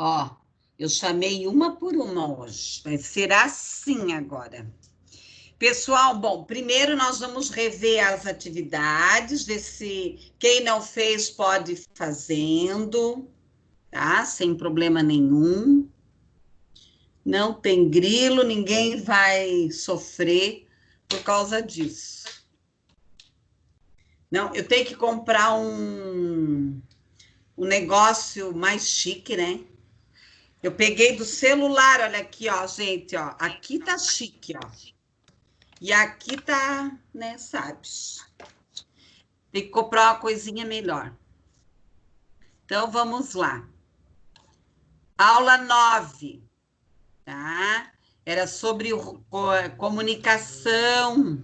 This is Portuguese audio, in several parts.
Ó, eu chamei uma por uma hoje. Vai ser assim agora. Pessoal, bom, primeiro nós vamos rever as atividades, ver se quem não fez pode ir fazendo, tá? Sem problema nenhum. Não tem grilo, ninguém vai sofrer por causa disso. Não, eu tenho que comprar um negócio mais chique, né? Eu peguei do celular, olha aqui, ó, gente, ó. Aqui tá chique, ó. E aqui tá, né, sabe? Tem que comprar uma coisinha melhor. Então, vamos lá. Aula 9, tá? Era sobre comunicação.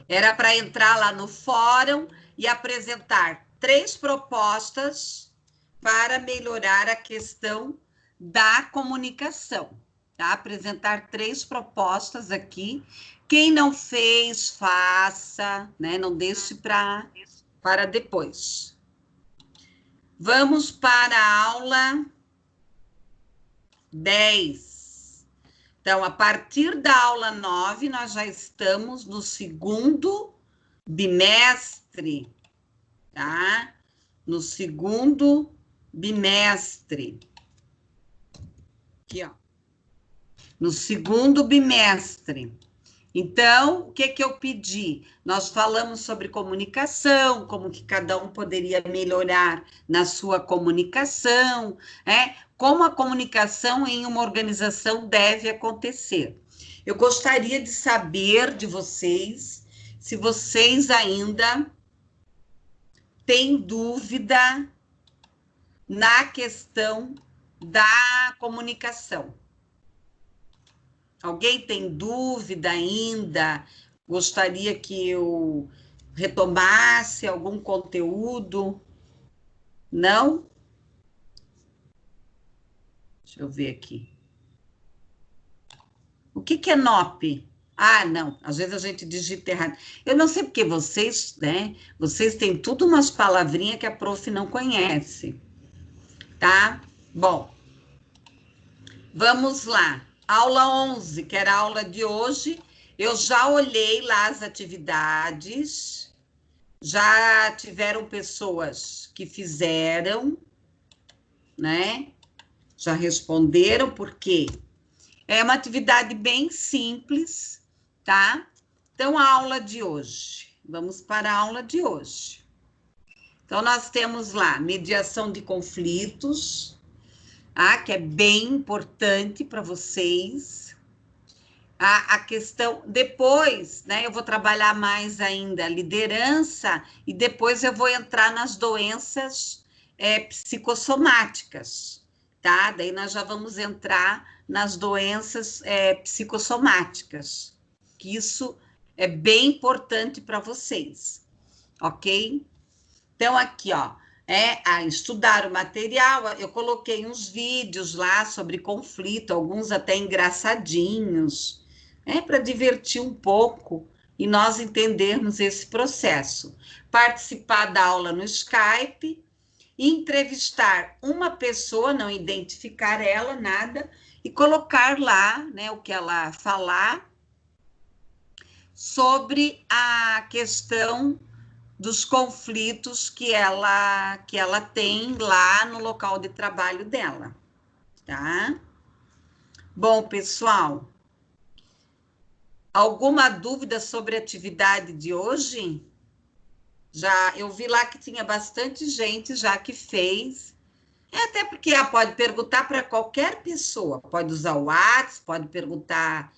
Era para entrar lá no fórum e apresentar 3 propostas para melhorar a questão da comunicação, tá? Apresentar 3 propostas aqui. Quem não fez, faça, né? Não deixe para depois. Vamos para a aula 10. Então, a partir da aula 9, nós já estamos no segundo bimestre, tá? No segundo bimestre. Aqui, ó. No segundo bimestre. Então, o que eu pedi? Nós falamos sobre comunicação, como que cada um poderia melhorar na sua comunicação, como a comunicação em uma organização deve acontecer. Eu gostaria de saber de vocês, se vocês ainda têm dúvida na questão da comunicação. Alguém tem dúvida ainda? Gostaria que eu retomasse algum conteúdo? Não? Deixa eu ver aqui. O que é NOP? Ah, não, às vezes a gente digita errado. Eu não sei porque vocês, né? Vocês têm tudo umas palavrinhas que a prof não conhece, tá? Bom, vamos lá. Aula 11, que era a aula de hoje, eu já olhei lá as atividades, já tiveram pessoas que fizeram, né? Já responderam, porque é uma atividade bem simples, tá? Então, a aula de hoje. Vamos para a aula de hoje. Então, nós temos lá mediação de conflitos, que é bem importante para vocês. A questão, depois, né, eu vou trabalhar mais ainda a liderança e depois eu vou entrar nas doenças psicossomáticas, tá? Daí nós já vamos entrar nas doenças psicossomáticas, que isso é bem importante para vocês, ok? Então, aqui, ó, estudar o material, eu coloquei uns vídeos lá sobre conflito, alguns até engraçadinhos, para divertir um pouco e nós entendermos esse processo. Participar da aula no Skype, entrevistar uma pessoa, não identificar ela, nada, e colocar lá, né, o que ela falar sobre a questão dos conflitos que ela tem lá no local de trabalho dela, tá? Bom, pessoal, alguma dúvida sobre a atividade de hoje? Já eu vi lá que tinha bastante gente já que fez. Até porque pode perguntar para qualquer pessoa, pode usar o WhatsApp, pode perguntar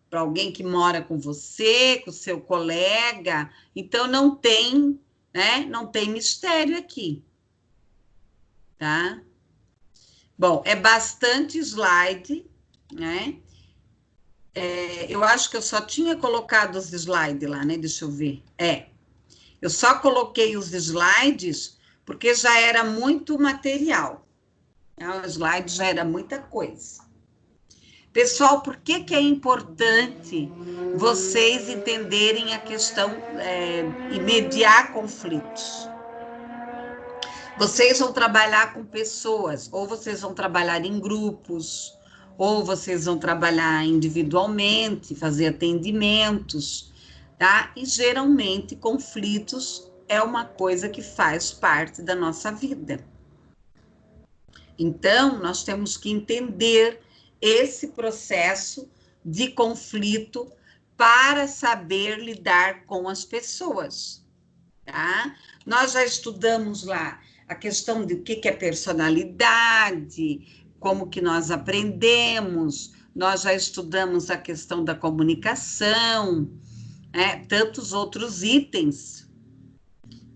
para alguém que mora com você, com o seu colega. Então, não tem, né? Não tem mistério aqui, tá? Bom, é bastante slide, né? Eu acho que eu só tinha colocado os slides lá, né? Deixa eu ver. Eu só coloquei os slides porque já era muito material. O slide já era muita coisa. Pessoal, por que é importante vocês entenderem a questão e mediar conflitos? Vocês vão trabalhar com pessoas, ou vocês vão trabalhar em grupos, ou vocês vão trabalhar individualmente, fazer atendimentos, tá? E geralmente conflitos é uma coisa que faz parte da nossa vida. Então, nós temos que entender esse processo de conflito para saber lidar com as pessoas, tá? Nós já estudamos lá a questão de o que é personalidade, como que nós aprendemos, nós já estudamos a questão da comunicação, tantos outros itens,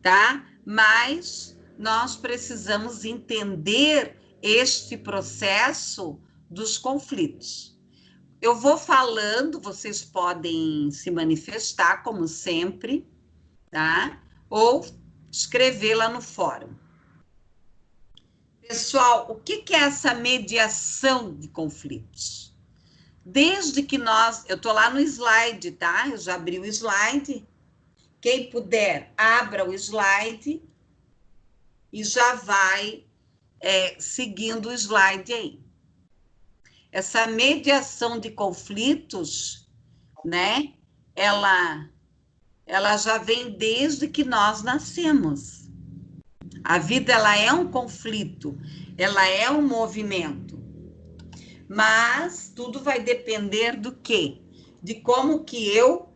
tá? Mas nós precisamos entender este processo dos conflitos. Eu vou falando, vocês podem se manifestar, como sempre, tá? Ou escrever lá no fórum. Pessoal, o que é essa mediação de conflitos? Desde que eu tô lá no slide, tá? Eu já abri o slide. Quem puder, abra o slide e já vai seguindo o slide aí. Essa mediação de conflitos, né? Ela já vem desde que nós nascemos. A vida, ela é um conflito, ela é um movimento. Mas tudo vai depender do quê? De como que eu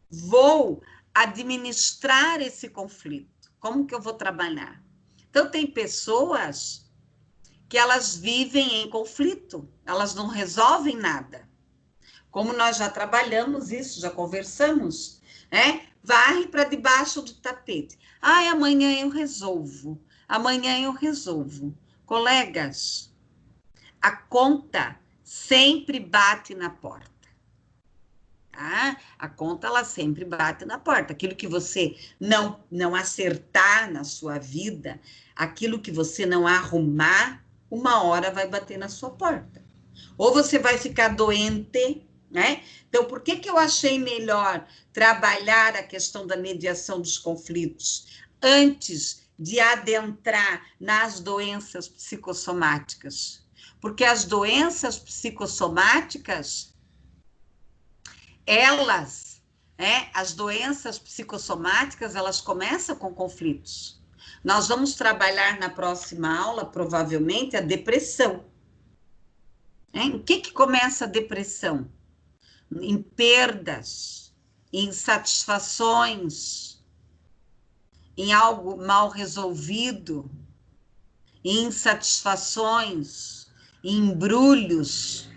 vou administrar esse conflito. Como que eu vou trabalhar? Então, tem pessoas que elas vivem em conflito, elas não resolvem nada. Como nós já trabalhamos isso, já conversamos, né? Varre para debaixo do tapete. Ai, amanhã eu resolvo. Amanhã eu resolvo. Colegas, a conta sempre bate na porta. Tá? A conta, ela sempre bate na porta. Aquilo que você não acertar na sua vida, aquilo que você não arrumar, uma hora vai bater na sua porta. Ou você vai ficar doente, né? Então, por que eu achei melhor trabalhar a questão da mediação dos conflitos antes de adentrar nas doenças psicossomáticas? Porque as doenças psicossomáticas, as doenças psicossomáticas, elas começam com conflitos. Nós vamos trabalhar na próxima aula, provavelmente, a depressão. Em que começa a depressão? Em perdas, em insatisfações, em algo mal resolvido, em insatisfações, em embrulhos.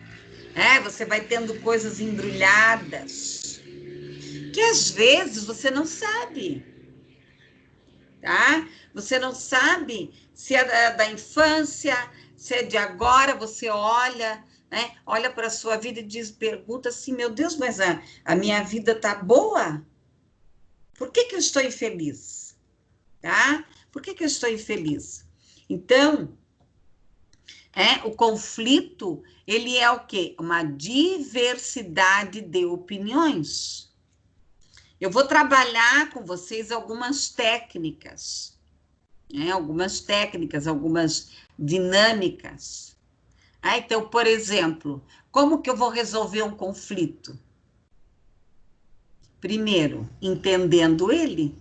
Você vai tendo coisas embrulhadas, que às vezes você não sabe, tá? Você não sabe se é da infância, se é de agora, você olha, né? Olha para a sua vida e pergunta assim, meu Deus, mas a minha vida tá boa? Por que eu estou infeliz? Tá? Por que eu estou infeliz? Então, o conflito, ele é o quê? Uma diversidade de opiniões. Eu vou trabalhar com vocês algumas técnicas, algumas dinâmicas. Então, por exemplo, como que eu vou resolver um conflito? Primeiro, entendendo ele.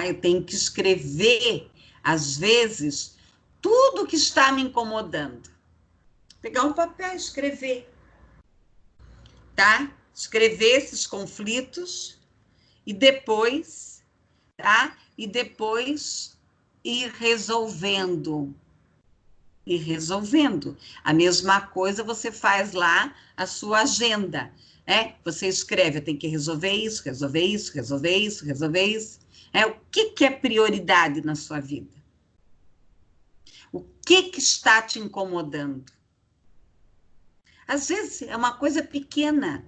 Eu tenho que escrever, às vezes, tudo que está me incomodando. Pegar um papel e escrever, tá? Escrever esses conflitos e depois, tá? E depois ir resolvendo. Ir resolvendo. A mesma coisa você faz lá a sua agenda, Você escreve, eu tenho que resolver isso, resolver isso, resolver isso, resolver isso. O que é prioridade na sua vida? O que está te incomodando? Às vezes é uma coisa pequena,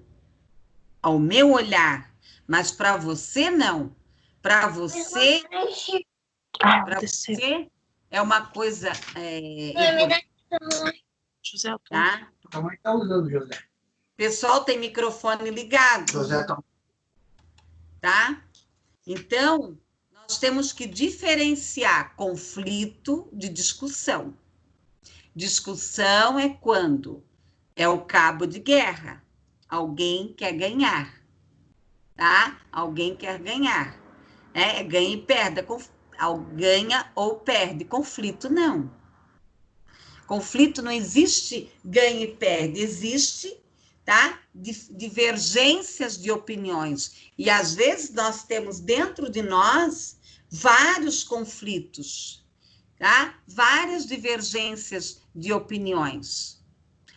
ao meu olhar, mas para você não. Para você é uma coisa José, tá? A mãe está usando, José. Pessoal, tem microfone ligado. José tá. Tá? Então, nós temos que diferenciar conflito de discussão. Discussão é quando é o cabo de guerra. Alguém quer ganhar, tá? Alguém quer ganhar. Ganha e perde. Ganha ou perde. Conflito, não. Conflito não existe ganha e perde. Existe, tá? Divergências de opiniões. E, às vezes, nós temos dentro de nós vários conflitos, tá? Várias divergências de opiniões.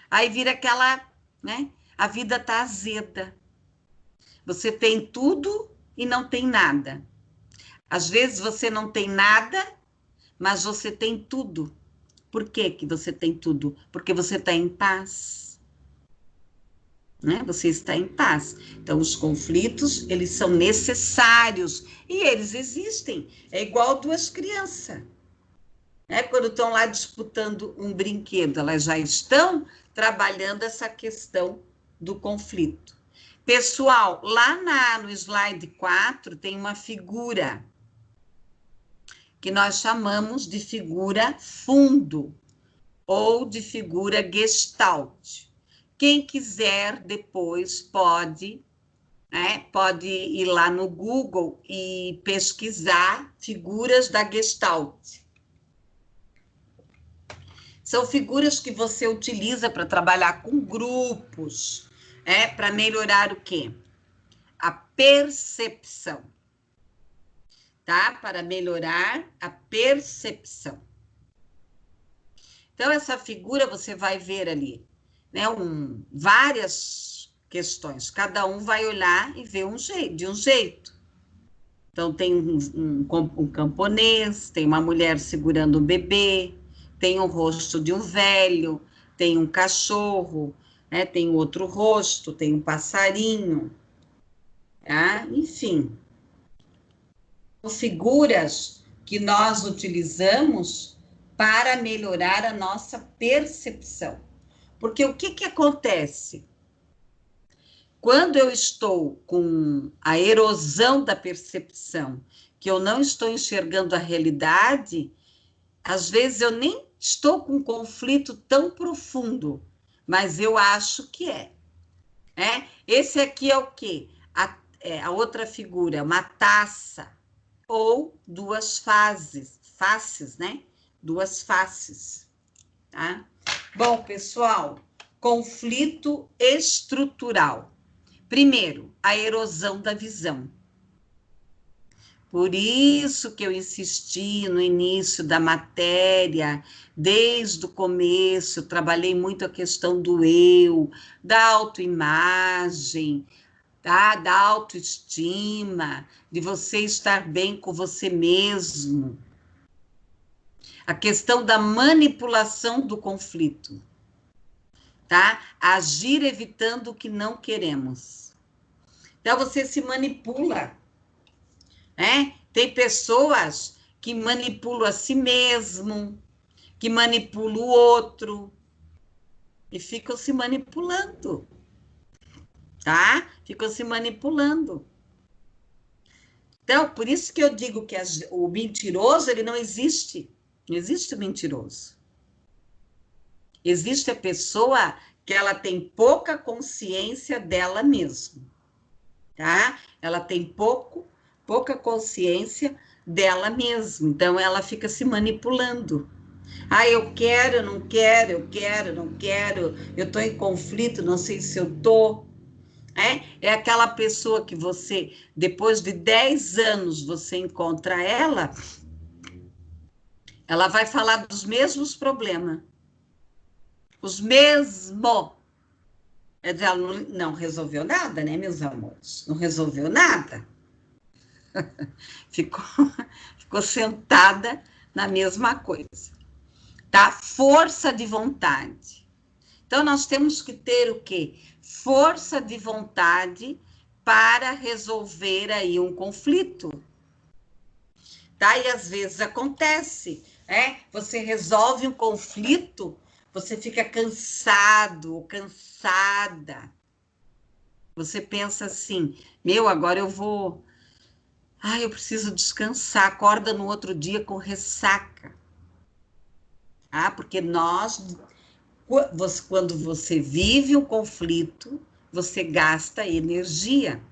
Aí vira aquela, né? A vida tá azeda. Você tem tudo e não tem nada. Às vezes você não tem nada, mas você tem tudo. Por que que você tem tudo? Porque você está em paz. Né? Você está em paz. Então, os conflitos, eles são necessários e eles existem. É igual duas crianças. Quando estão lá disputando um brinquedo, elas já estão trabalhando essa questão do conflito. Pessoal, lá no slide 4 tem uma figura que nós chamamos de figura fundo ou de figura gestalt. Quem quiser depois pode ir lá no Google e pesquisar figuras da gestalt. São figuras que você utiliza para trabalhar com grupos, para melhorar o quê? A percepção, tá? Para melhorar a percepção. Então, essa figura você vai ver ali, né? Várias questões. Cada um vai olhar e ver de um jeito. Então, tem um camponês, tem uma mulher segurando um bebê, tem o rosto de um velho, tem um cachorro, né? Tem outro rosto, tem um passarinho, tá? Enfim. Figuras que nós utilizamos para melhorar a nossa percepção. Porque o que acontece? Quando eu estou com a erosão da percepção, que eu não estou enxergando a realidade, às vezes eu nem estou com um conflito tão profundo, mas eu acho que é. Esse aqui é o quê? A outra figura, uma taça, ou duas faces, né? Duas faces, tá? Bom, pessoal, conflito estrutural. Primeiro, a erosão da visão. Por isso que eu insisti no início da matéria, desde o começo, eu trabalhei muito a questão do eu, da autoimagem, tá? Da autoestima, de você estar bem com você mesmo. A questão da manipulação do conflito, tá? Agir evitando o que não queremos. Então, você se manipula, né? Tem pessoas que manipulam a si mesmo, que manipulam o outro, e ficam se manipulando, tá? Ficam se manipulando. Então, por isso que eu digo que o mentiroso, ele não existe. Não existe o mentiroso. Existe a pessoa que ela tem pouca consciência dela mesma, tá? Ela tem pouca consciência dela mesma. Então, ela fica se manipulando. Ah, eu quero, não quero, eu quero, não quero, eu estou em conflito, não sei se eu estou. É aquela pessoa que você, depois de 10 anos, você encontra ela vai falar dos mesmos problemas. Os mesmos. Quer dizer, ela não resolveu nada, né, meus amores? Não resolveu nada. Ficou sentada na mesma coisa. Tá? Força de vontade. Então, nós temos que ter o quê? Força de vontade para resolver aí um conflito. Tá? E às vezes acontece, Você resolve um conflito, você fica cansado ou cansada. Você pensa assim, agora eu vou Ah, eu preciso descansar, acorda no outro dia com ressaca. Ah, porque quando você vive um conflito, você gasta energia.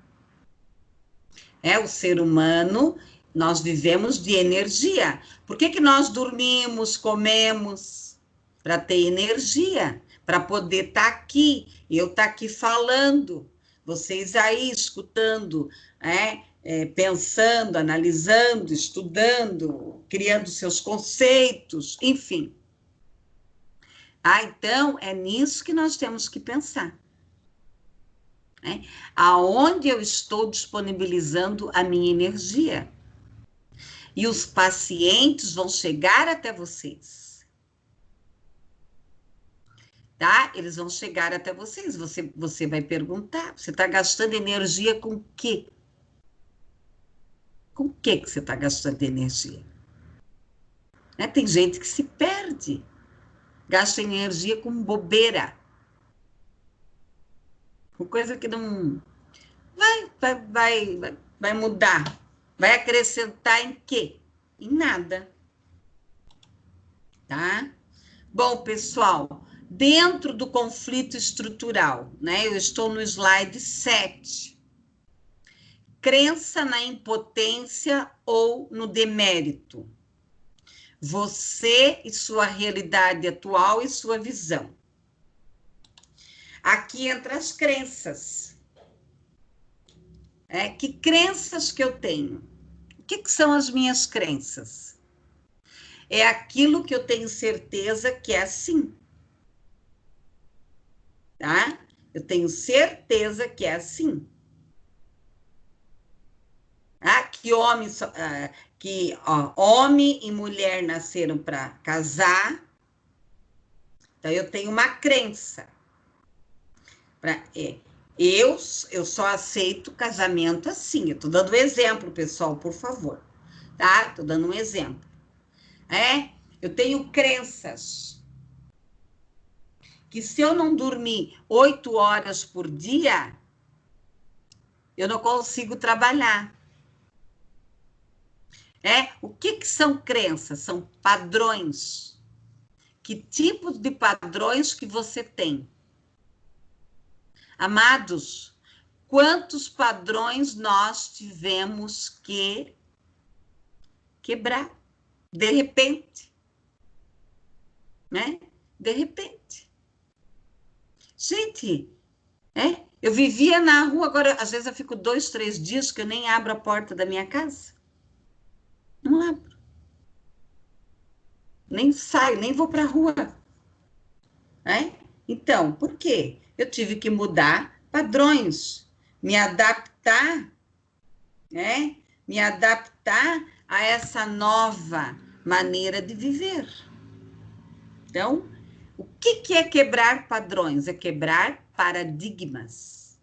O ser humano, nós vivemos de energia. Por que nós dormimos, comemos? Para ter energia, para poder estar aqui, eu estar aqui falando, vocês aí escutando, pensando, analisando, estudando, criando seus conceitos, enfim. Então, é nisso que nós temos que pensar. Aonde eu estou disponibilizando a minha energia. E os pacientes vão chegar até vocês. Tá? Eles vão chegar até vocês. Você vai perguntar, você está gastando energia com o quê? Com o que você está gastando energia? Tem gente que se perde. Gasta energia com bobeira. Com coisa que não vai mudar. Vai acrescentar em quê? Em nada. Tá? Bom, pessoal, dentro do conflito estrutural, eu estou no slide 7. Crença na impotência ou no demérito. Você e sua realidade atual e sua visão. Aqui entra as crenças. Que crenças que eu tenho? O que são as minhas crenças? É aquilo que eu tenho certeza que é assim. Tá? Eu tenho certeza que é assim. Que homem e mulher nasceram para casar. Então, eu tenho uma crença. Eu só aceito casamento assim. Eu estou dando um exemplo, pessoal, por favor. Tá? Estou dando um exemplo. Eu tenho crenças que se eu não dormir 8 horas por dia, eu não consigo trabalhar. O que são crenças? São padrões. Que tipos de padrões que você tem? Amados, quantos padrões nós tivemos que quebrar? De repente. De repente. Gente, eu vivia na rua, agora às vezes eu fico 2, 3 dias que eu nem abro a porta da minha casa. Não abro. Nem saio, nem vou para a rua. Então, por quê? Eu tive que mudar padrões, me adaptar, me adaptar a essa nova maneira de viver. Então, o que é quebrar padrões? É quebrar paradigmas.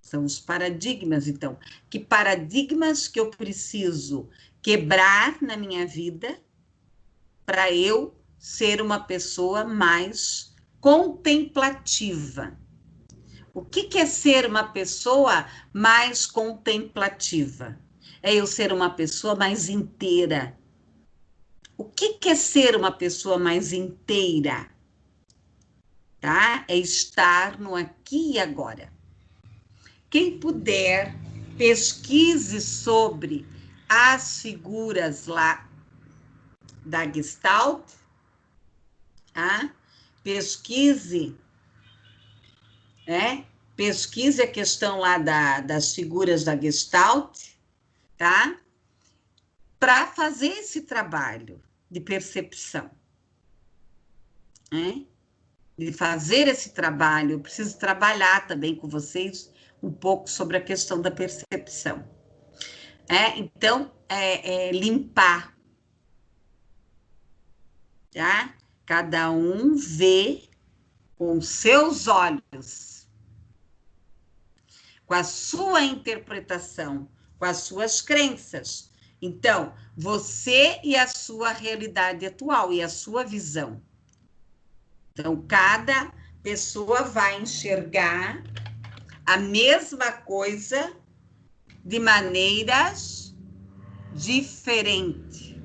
São os paradigmas, então. Que paradigmas que eu preciso quebrar na minha vida para eu ser uma pessoa mais contemplativa. O que é ser uma pessoa mais contemplativa? É eu ser uma pessoa mais inteira. O que é ser uma pessoa mais inteira? Tá? É estar no aqui e agora. Quem puder, pesquise sobre as figuras lá da Gestalt, tá? Pesquise a questão lá das figuras da Gestalt, tá? Para fazer esse trabalho de percepção. De fazer esse trabalho, eu preciso trabalhar também com vocês um pouco sobre a questão da percepção. Então, limpar. Tá? Cada um vê com seus olhos, com a sua interpretação, com as suas crenças. Então, você e a sua realidade atual e a sua visão. Então, cada pessoa vai enxergar a mesma coisa de maneiras diferentes.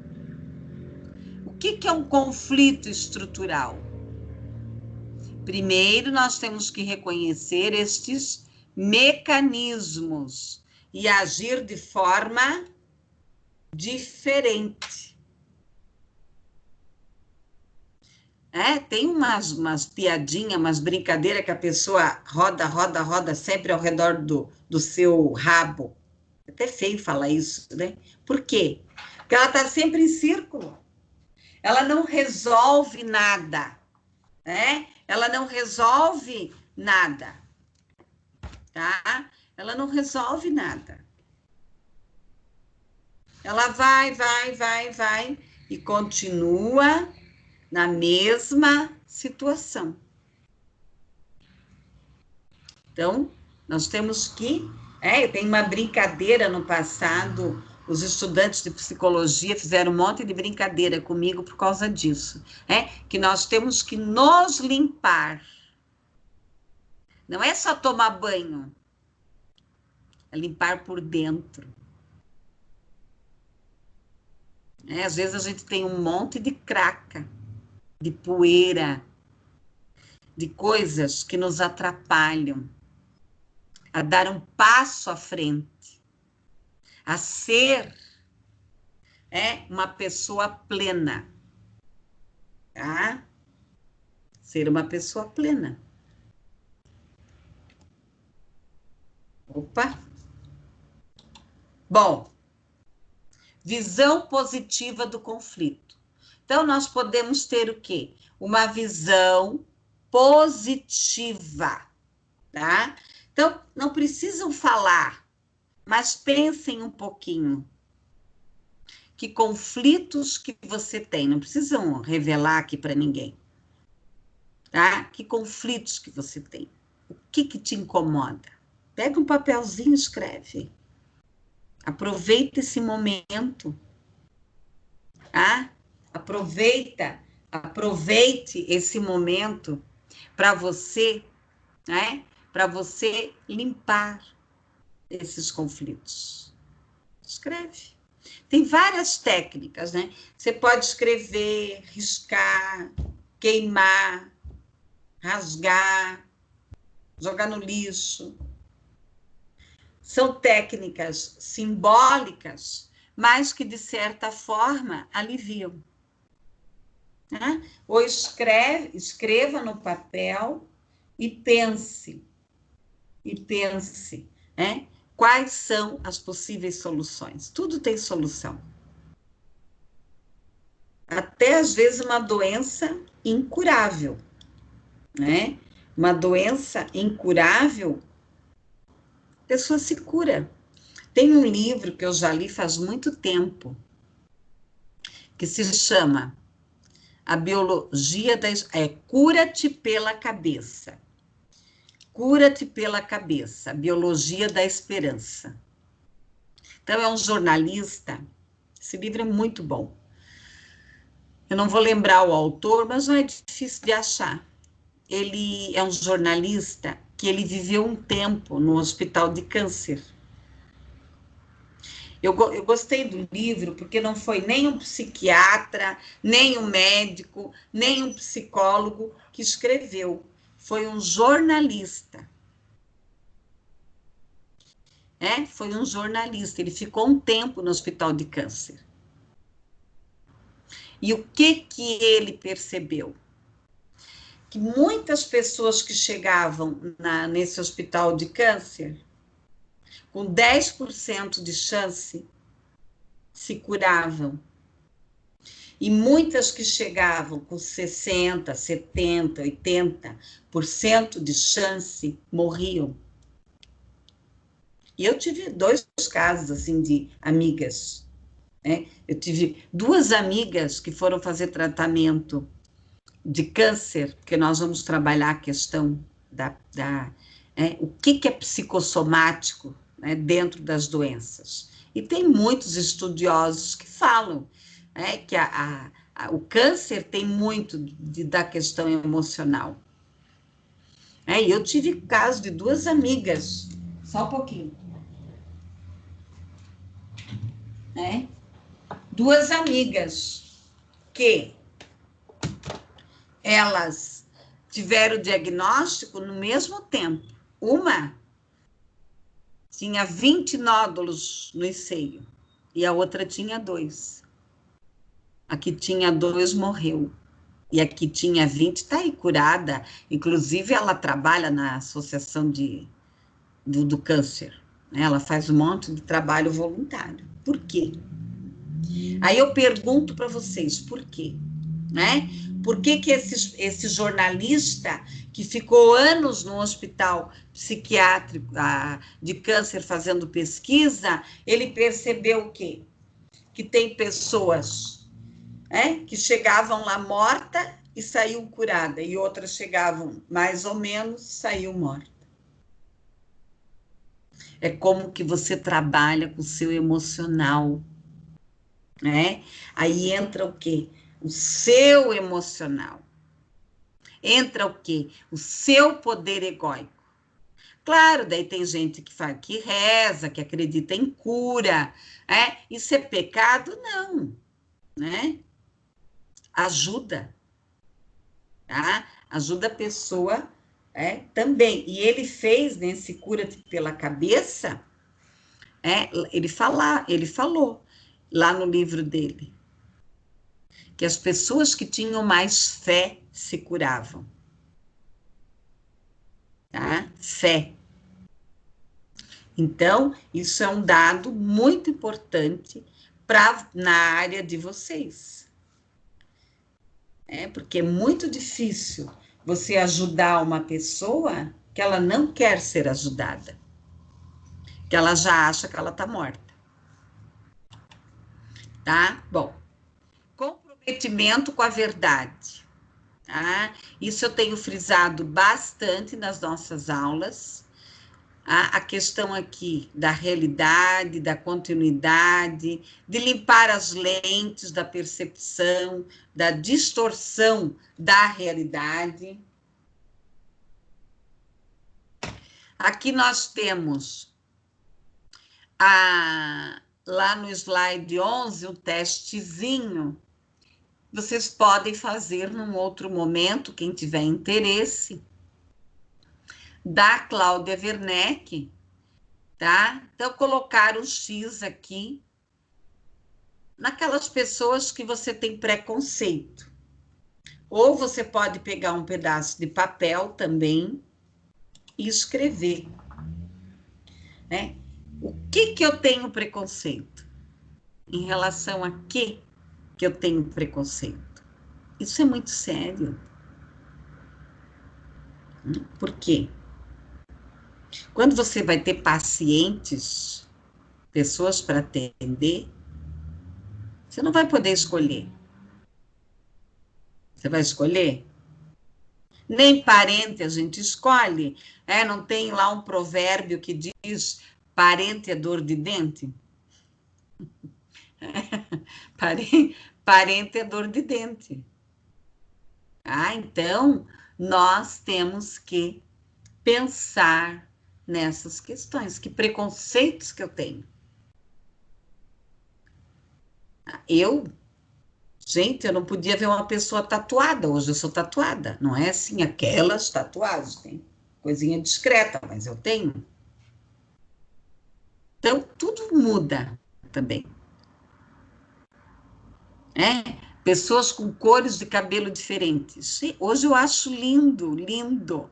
O que é um conflito estrutural? Primeiro, nós temos que reconhecer estes mecanismos e agir de forma diferente. Tem umas piadinhas, umas brincadeiras que a pessoa roda sempre ao redor do seu rabo. É até feio falar isso, né? Por quê? Porque ela está sempre em círculo. Ela não resolve nada, né? Ela não resolve nada, tá? Ela não resolve nada. Ela vai e continua na mesma situação. Então, nós temos que... tem uma brincadeira no passado, os estudantes de psicologia fizeram um monte de brincadeira comigo por causa disso, que nós temos que nos limpar. Não é só tomar banho, é limpar por dentro. Às vezes a gente tem um monte de craca, de poeira, de coisas que nos atrapalham a dar um passo à frente, a ser uma pessoa plena, tá? Ser uma pessoa plena. Opa! Bom, visão positiva do conflito. Então, nós podemos ter o quê? Uma visão positiva, tá? Então, não precisam falar, mas pensem um pouquinho. Que conflitos que você tem, não precisam revelar aqui para ninguém, tá? Que conflitos que você tem? O que te incomoda? Pega um papelzinho e escreve. Aproveita esse momento, tá? Aproveite esse momento para você, né? Para você limpar esses conflitos. Escreve. Tem várias técnicas, né? Você pode escrever, riscar, queimar, rasgar, jogar no lixo. São técnicas simbólicas, mas que, de certa forma, aliviam. Tá? Ou escreva no papel e pense. Né? Quais são as possíveis soluções? Tudo tem solução. Até, às vezes, uma doença incurável, né? Uma doença incurável, a pessoa se cura. Tem um livro que eu já li faz muito tempo, que se chama A Biologia da... Cura-te pela Cabeça. Cura-te pela Cabeça, Biologia da Esperança. Então, é um jornalista, esse livro é muito bom. Eu não vou lembrar o autor, mas não é difícil de achar. Ele é um jornalista que ele viveu um tempo no hospital de câncer. Eu gostei do livro porque não foi nem um psiquiatra, nem um médico, nem um psicólogo que escreveu. Foi um jornalista. Foi um jornalista. Ele ficou um tempo no hospital de câncer. E o que ele percebeu? Que muitas pessoas que chegavam nesse hospital de câncer, com 10% de chance, se curavam. E muitas que chegavam com 60%, 70%, 80% de chance, morriam. E eu tive 2 casos, assim, de amigas, né? Eu tive 2 amigas que foram fazer tratamento de câncer, porque nós vamos trabalhar a questão o que é psicossomático, né, dentro das doenças. E tem muitos estudiosos que falam que o câncer tem muito da questão emocional. E eu tive caso de 2 amigas, só um pouquinho. né? Duas amigas que elas tiveram o diagnóstico no mesmo tempo. Uma tinha 20 nódulos no seio e a outra tinha 2. A que tinha 2 morreu. E a que tinha 20 está aí curada. Inclusive, ela trabalha na Associação do Câncer. Né? Ela faz um monte de trabalho voluntário. Por quê? Aí eu pergunto para vocês, por quê? Né? Por que esse jornalista que ficou anos no hospital psiquiátrico de câncer fazendo pesquisa, ele percebeu o quê? Que tem pessoas que chegavam lá morta e saíam curada, e outras chegavam mais ou menos e saíam morta. É como que você trabalha com o seu emocional, né? Aí entra o quê? O seu emocional. Entra o quê? O seu poder egóico. Claro, daí tem gente que reza, que acredita em cura, né? Isso é pecado? Não, né? Ajuda, tá? Ajuda a pessoa também. E ele fez nesse Cura-te pela Cabeça, ele falou lá no livro dele, que as pessoas que tinham mais fé se curavam. Tá? Fé. Então, isso é um dado muito importante na área de vocês. Porque é muito difícil você ajudar uma pessoa que ela não quer ser ajudada, que ela já acha que ela está morta. Tá? Bom, comprometimento com a verdade. Tá? Isso eu tenho frisado bastante nas nossas aulas. A questão aqui da realidade, da continuidade, de limpar as lentes da percepção, da distorção da realidade. Aqui nós temos lá no slide 11, um testezinho. Vocês podem fazer num outro momento, quem tiver interesse, da Cláudia Werneck, tá? Então, colocar o X aqui naquelas pessoas que você tem preconceito. Ou você pode pegar um pedaço de papel também e escrever, né? O que eu tenho preconceito? Em relação a que eu tenho preconceito? Isso é muito sério. Por quê? Quando você vai ter pacientes, pessoas para atender, você não vai poder escolher. Você vai escolher? Nem parente a gente escolhe. Não tem lá um provérbio que diz parente é dor de dente? Parente é dor de dente. Então, nós temos que pensar nessas questões. Que preconceitos que eu tenho? Gente, eu não podia ver uma pessoa tatuada. Hoje eu sou tatuada. Não é assim, aquelas tatuagens. Tem coisinha discreta, mas eu tenho. Então, tudo muda também. Pessoas com cores de cabelo diferentes. Hoje eu acho lindo, lindo.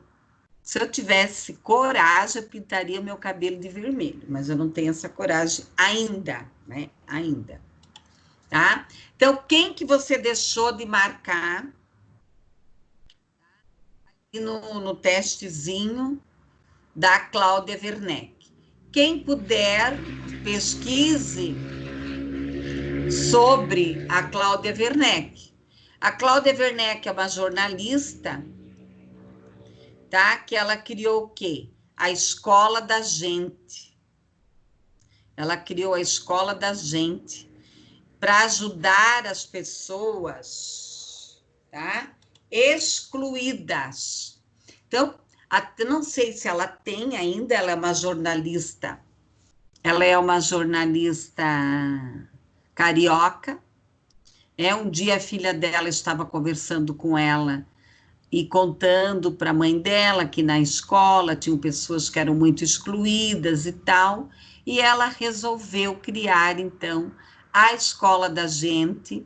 Se eu tivesse coragem, eu pintaria meu cabelo de vermelho, mas eu não tenho essa coragem ainda, né? Ainda. Tá? Então, quem que você deixou de marcar no testezinho da Cláudia Werneck? Quem puder, pesquise sobre a Cláudia Werneck. A Cláudia Werneck é uma jornalista, tá? Que ela criou o quê? A Escola da Gente. Ela criou a Escola da Gente para ajudar as pessoas, tá? Excluídas. Então, não sei se ela tem ainda, ela é uma jornalista. Ela é uma jornalista carioca. Um dia a filha dela estava conversando com ela e contando para a mãe dela que na escola tinham pessoas que eram muito excluídas e tal, e ela resolveu criar, então, a Escola da Gente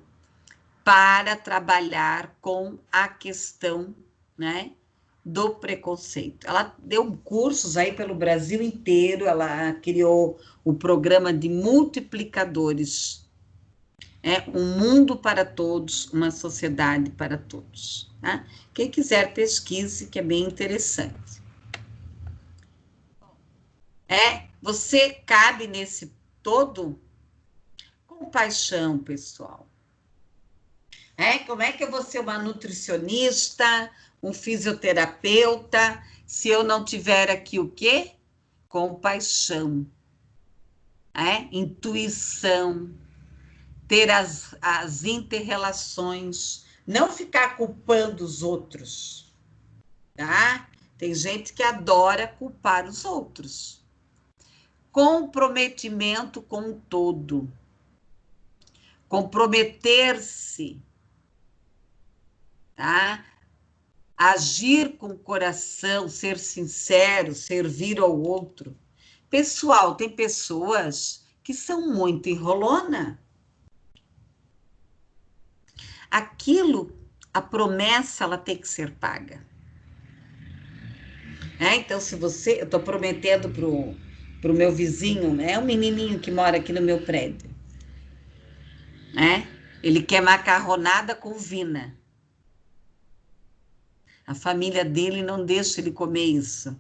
para trabalhar com a questão, né, do preconceito. Ela deu cursos aí pelo Brasil inteiro, ela criou o programa de multiplicadores, um mundo para todos, uma sociedade para todos. Tá? Quem quiser pesquise, que é bem interessante. Você cabe nesse todo? Compaixão, pessoal. Como é que eu vou ser uma nutricionista, um fisioterapeuta, se eu não tiver aqui o quê? Compaixão, intuição, ter as inter-relações, não ficar culpando os outros, tá? Tem gente que adora culpar os outros. Comprometimento com o todo. Comprometer-se, tá? Agir com o coração, ser sincero, servir ao outro. Pessoal, tem pessoas que são muito enrolona. Aquilo, a promessa, ela tem que ser paga. Então, se você... Eu estou prometendo pro meu vizinho, um menininho que mora aqui no meu prédio. Ele quer macarronada com vina. A família dele não deixa ele comer isso.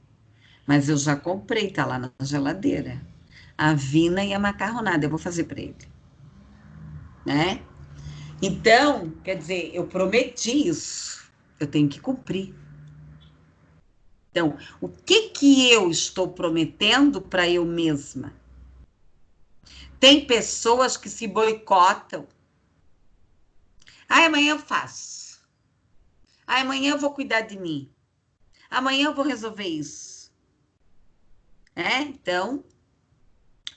Mas eu já comprei, tá lá na geladeira. A vina e a macarronada, eu vou fazer para ele. Então, quer dizer, eu prometi isso. Eu tenho que cumprir. Então, o que eu estou prometendo para eu mesma? Tem pessoas que se boicotam. Amanhã eu faço. Amanhã eu vou cuidar de mim. Amanhã eu vou resolver isso. Então,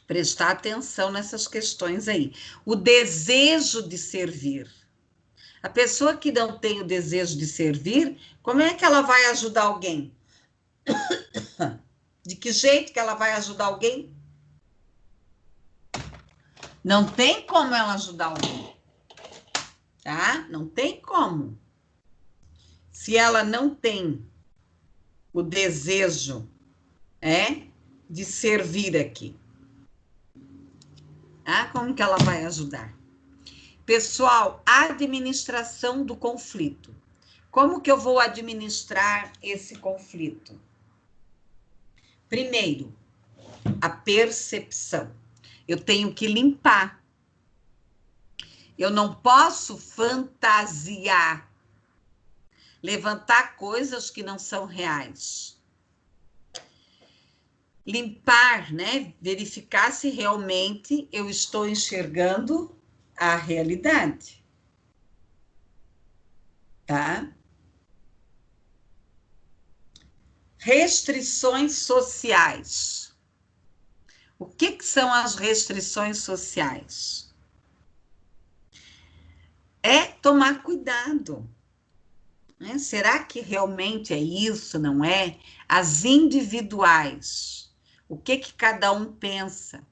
prestar atenção nessas questões aí. O desejo de servir. A pessoa que não tem o desejo de servir, como é que ela vai ajudar alguém? De que jeito que ela vai ajudar alguém? Não tem como ela ajudar alguém, tá? Não tem como. Se ela não tem o desejo, de servir aqui, como que ela vai ajudar? Pessoal, administração do conflito. Como que eu vou administrar esse conflito? Primeiro, a percepção. Eu tenho que limpar. Eu não posso fantasiar, levantar coisas que não são reais. Limpar, verificar se realmente eu estou enxergando a realidade. Tá? Restrições sociais. O que são as restrições sociais? Tomar cuidado. Será que realmente é isso, não é? As individuais. O que cada um pensa?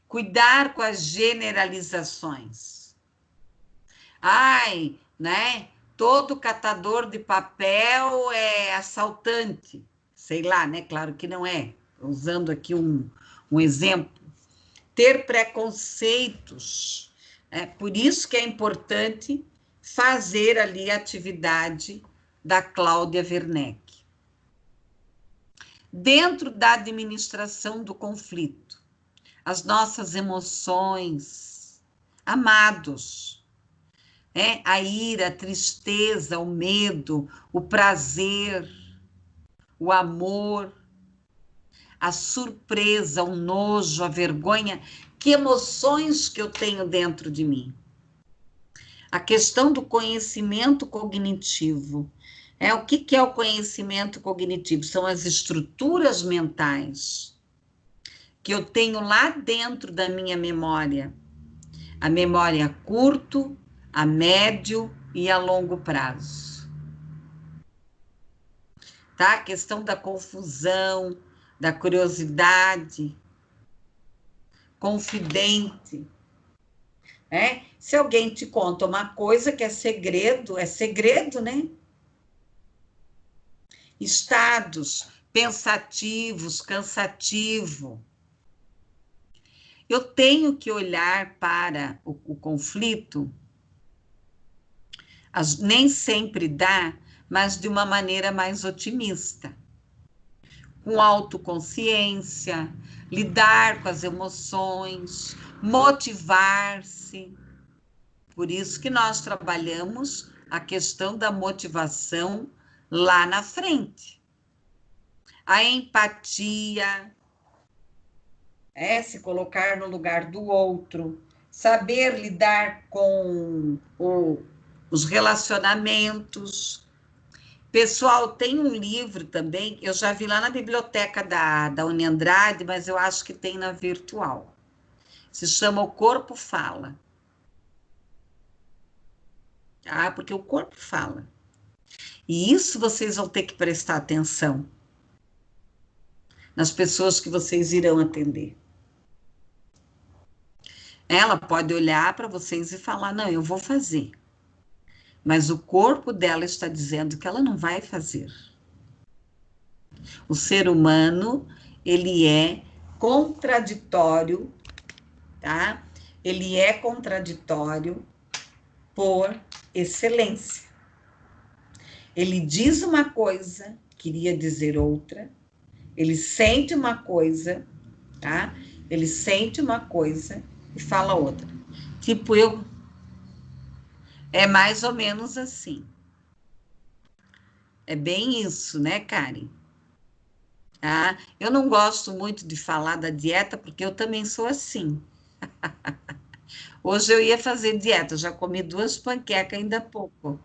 Cuidar com as generalizações. Todo catador de papel é assaltante. Sei lá, Claro que não é. Usando aqui um exemplo. Ter preconceitos. Por isso que é importante fazer ali a atividade da Cláudia Werneck. Dentro da administração do conflito, as nossas emoções, amados, a ira, a tristeza, o medo, o prazer, o amor, a surpresa, o nojo, a vergonha, que emoções que eu tenho dentro de mim? A questão do conhecimento cognitivo. O que é o conhecimento cognitivo? São as estruturas mentais que eu tenho lá dentro da minha memória. A memória a curto, a médio e a longo prazo. Tá? A questão da confusão, da curiosidade, confidente. Se alguém te conta uma coisa que é segredo, né? Estados pensativos, cansativo. Eu tenho que olhar para o conflito, nem sempre dá, mas de uma maneira mais otimista. Com autoconsciência, lidar com as emoções, motivar-se. Por isso que nós trabalhamos a questão da motivação lá na frente. A empatia, se colocar no lugar do outro, saber lidar com os relacionamentos. Pessoal, tem um livro também, eu já vi lá na biblioteca da Uniandrade, mas eu acho que tem na virtual. Se chama O Corpo Fala. Porque o corpo fala. E isso vocês vão ter que prestar atenção nas pessoas que vocês irão atender. Ela pode olhar para vocês e falar, não, eu vou fazer. Mas o corpo dela está dizendo que ela não vai fazer. O ser humano, ele é contraditório, tá? Ele é contraditório por excelência. Ele diz uma coisa, queria dizer outra. Ele sente uma coisa, tá? Ele sente uma coisa e fala outra. Tipo, é mais ou menos assim. É bem isso, né, Karen? Eu não gosto muito de falar da dieta, porque eu também sou assim. Hoje eu ia fazer dieta, eu já comi 2 panquecas ainda há pouco.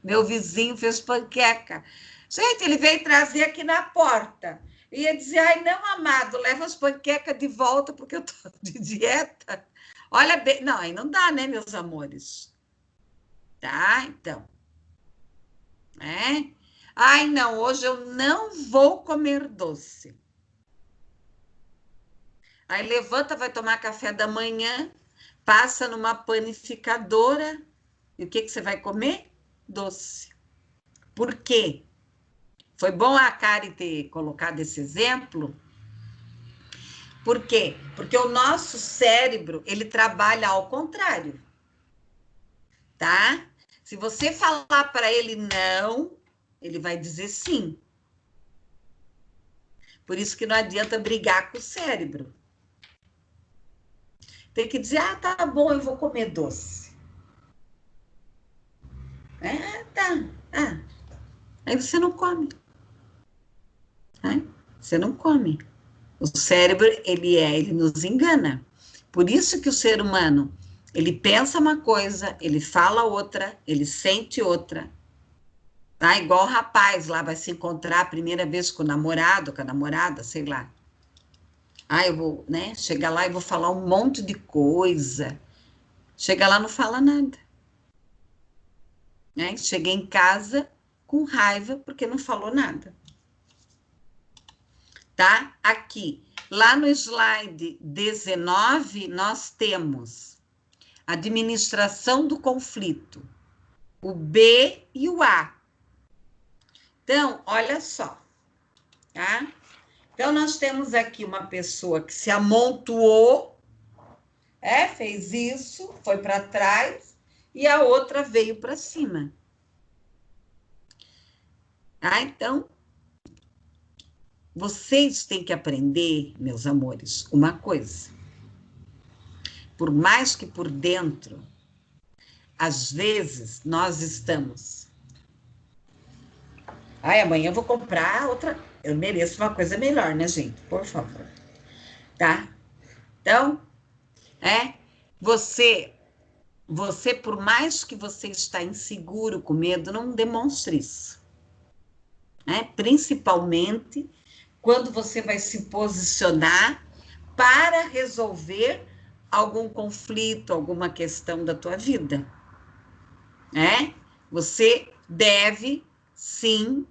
Meu vizinho fez panqueca. Gente, ele veio trazer aqui na porta. Ia dizer, ai, não, amado, leva as panquecas de volta, porque eu tô de dieta. Olha bem, não, aí não dá, né, meus amores? Tá, então. Ai, não, hoje eu não vou comer doce. Aí levanta, vai tomar café da manhã, passa numa panificadora, e o que você vai comer? Doce. Por quê? Foi bom a Karen ter colocado esse exemplo. Por quê? Porque o nosso cérebro, ele trabalha ao contrário, tá? Se você falar para ele não, ele vai dizer sim. Por isso que não adianta brigar com o cérebro. Tem que dizer, tá bom, eu vou comer doce. Tá. Aí você não come. Você não come. O cérebro, ele nos engana. Por isso que o ser humano, ele pensa uma coisa, ele fala outra, ele sente outra. Tá? Igual o rapaz lá vai se encontrar a primeira vez com o namorado, com a namorada, sei lá. Eu vou, né, chegar lá e vou falar um monte de coisa. Chega lá, não fala nada. Cheguei em casa com raiva porque não falou nada. Tá? Aqui, lá no slide 19, nós temos administração do conflito, o B e o A. Então, olha só, tá? Então, nós temos aqui uma pessoa que se amontoou, fez isso, foi para trás, e a outra veio para cima. Então, vocês têm que aprender, meus amores, uma coisa. Por mais que por dentro, às vezes, nós estamos... amanhã eu vou comprar outra... Eu mereço uma coisa melhor, né, gente? Por favor. Tá? Então, você, por mais que você está inseguro, com medo, não demonstre isso. Principalmente quando você vai se posicionar para resolver algum conflito, alguma questão da tua vida, né? Você deve, sim,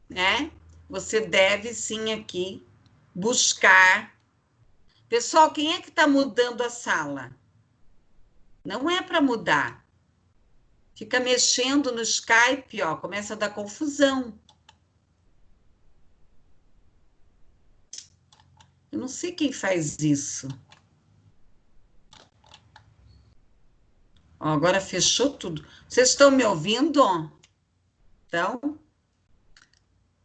né? Você deve, sim, aqui, buscar. Pessoal, quem é que está mudando a sala? Não é para mudar. Fica mexendo no Skype, ó, começa a dar confusão. Eu não sei quem faz isso. Ó, agora fechou tudo. Vocês estão me ouvindo? Então,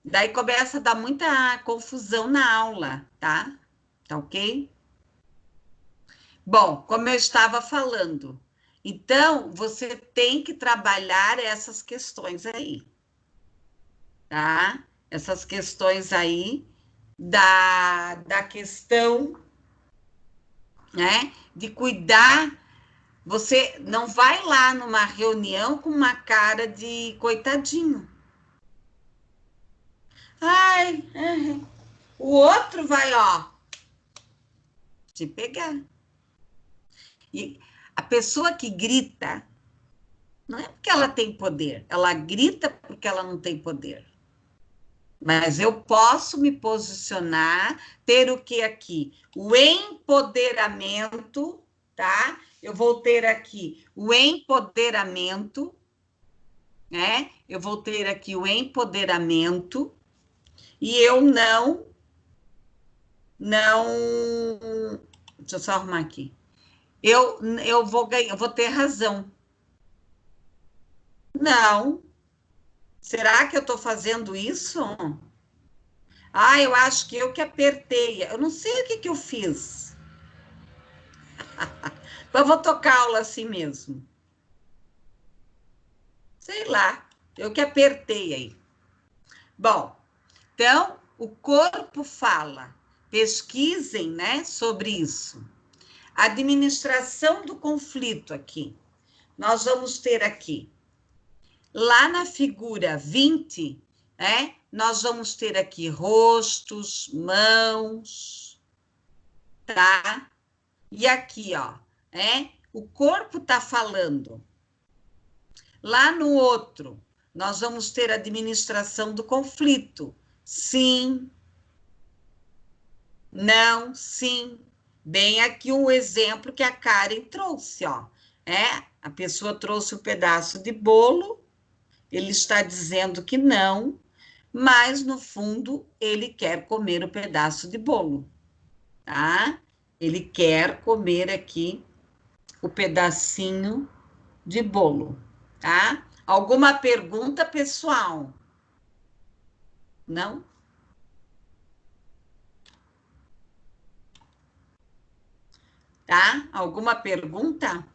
daí começa a dar muita confusão na aula, tá? Tá ok? Bom, como eu estava falando, então você tem que trabalhar essas questões aí, tá? Essas questões aí da questão, né, de cuidar. Você não vai lá numa reunião com uma cara de coitadinho. Ai, o outro vai, ó, te pegar. E a pessoa que grita, não é porque ela tem poder, ela grita porque ela não tem poder. Mas eu posso me posicionar, ter o que aqui? O empoderamento, tá? Eu vou ter aqui o empoderamento, né? Eu vou ter aqui o empoderamento e eu não, deixa eu só arrumar aqui. Eu vou ganhar, eu vou ter razão. Não. Será que eu estou fazendo isso? Ah, eu acho que eu que apertei. Eu não sei o que que eu fiz. Eu vou tocar aula assim mesmo. Sei lá, eu que apertei aí. Bom, então o corpo fala. Pesquisem, né, sobre isso. Administração do conflito aqui. Nós vamos ter aqui, lá na figura 20, né, nós vamos ter aqui rostos, mãos, tá? E aqui, ó, o corpo tá falando. Lá no outro, nós vamos ter administração do conflito. Sim, não, sim. Bem aqui um exemplo que a Karen trouxe, ó. A pessoa trouxe um pedaço de bolo, ele está dizendo que não, mas no fundo ele quer comer o pedaço de bolo, tá? Ele quer comer aqui o pedacinho de bolo, tá? Alguma pergunta, pessoal? Não? Tá? Alguma pergunta?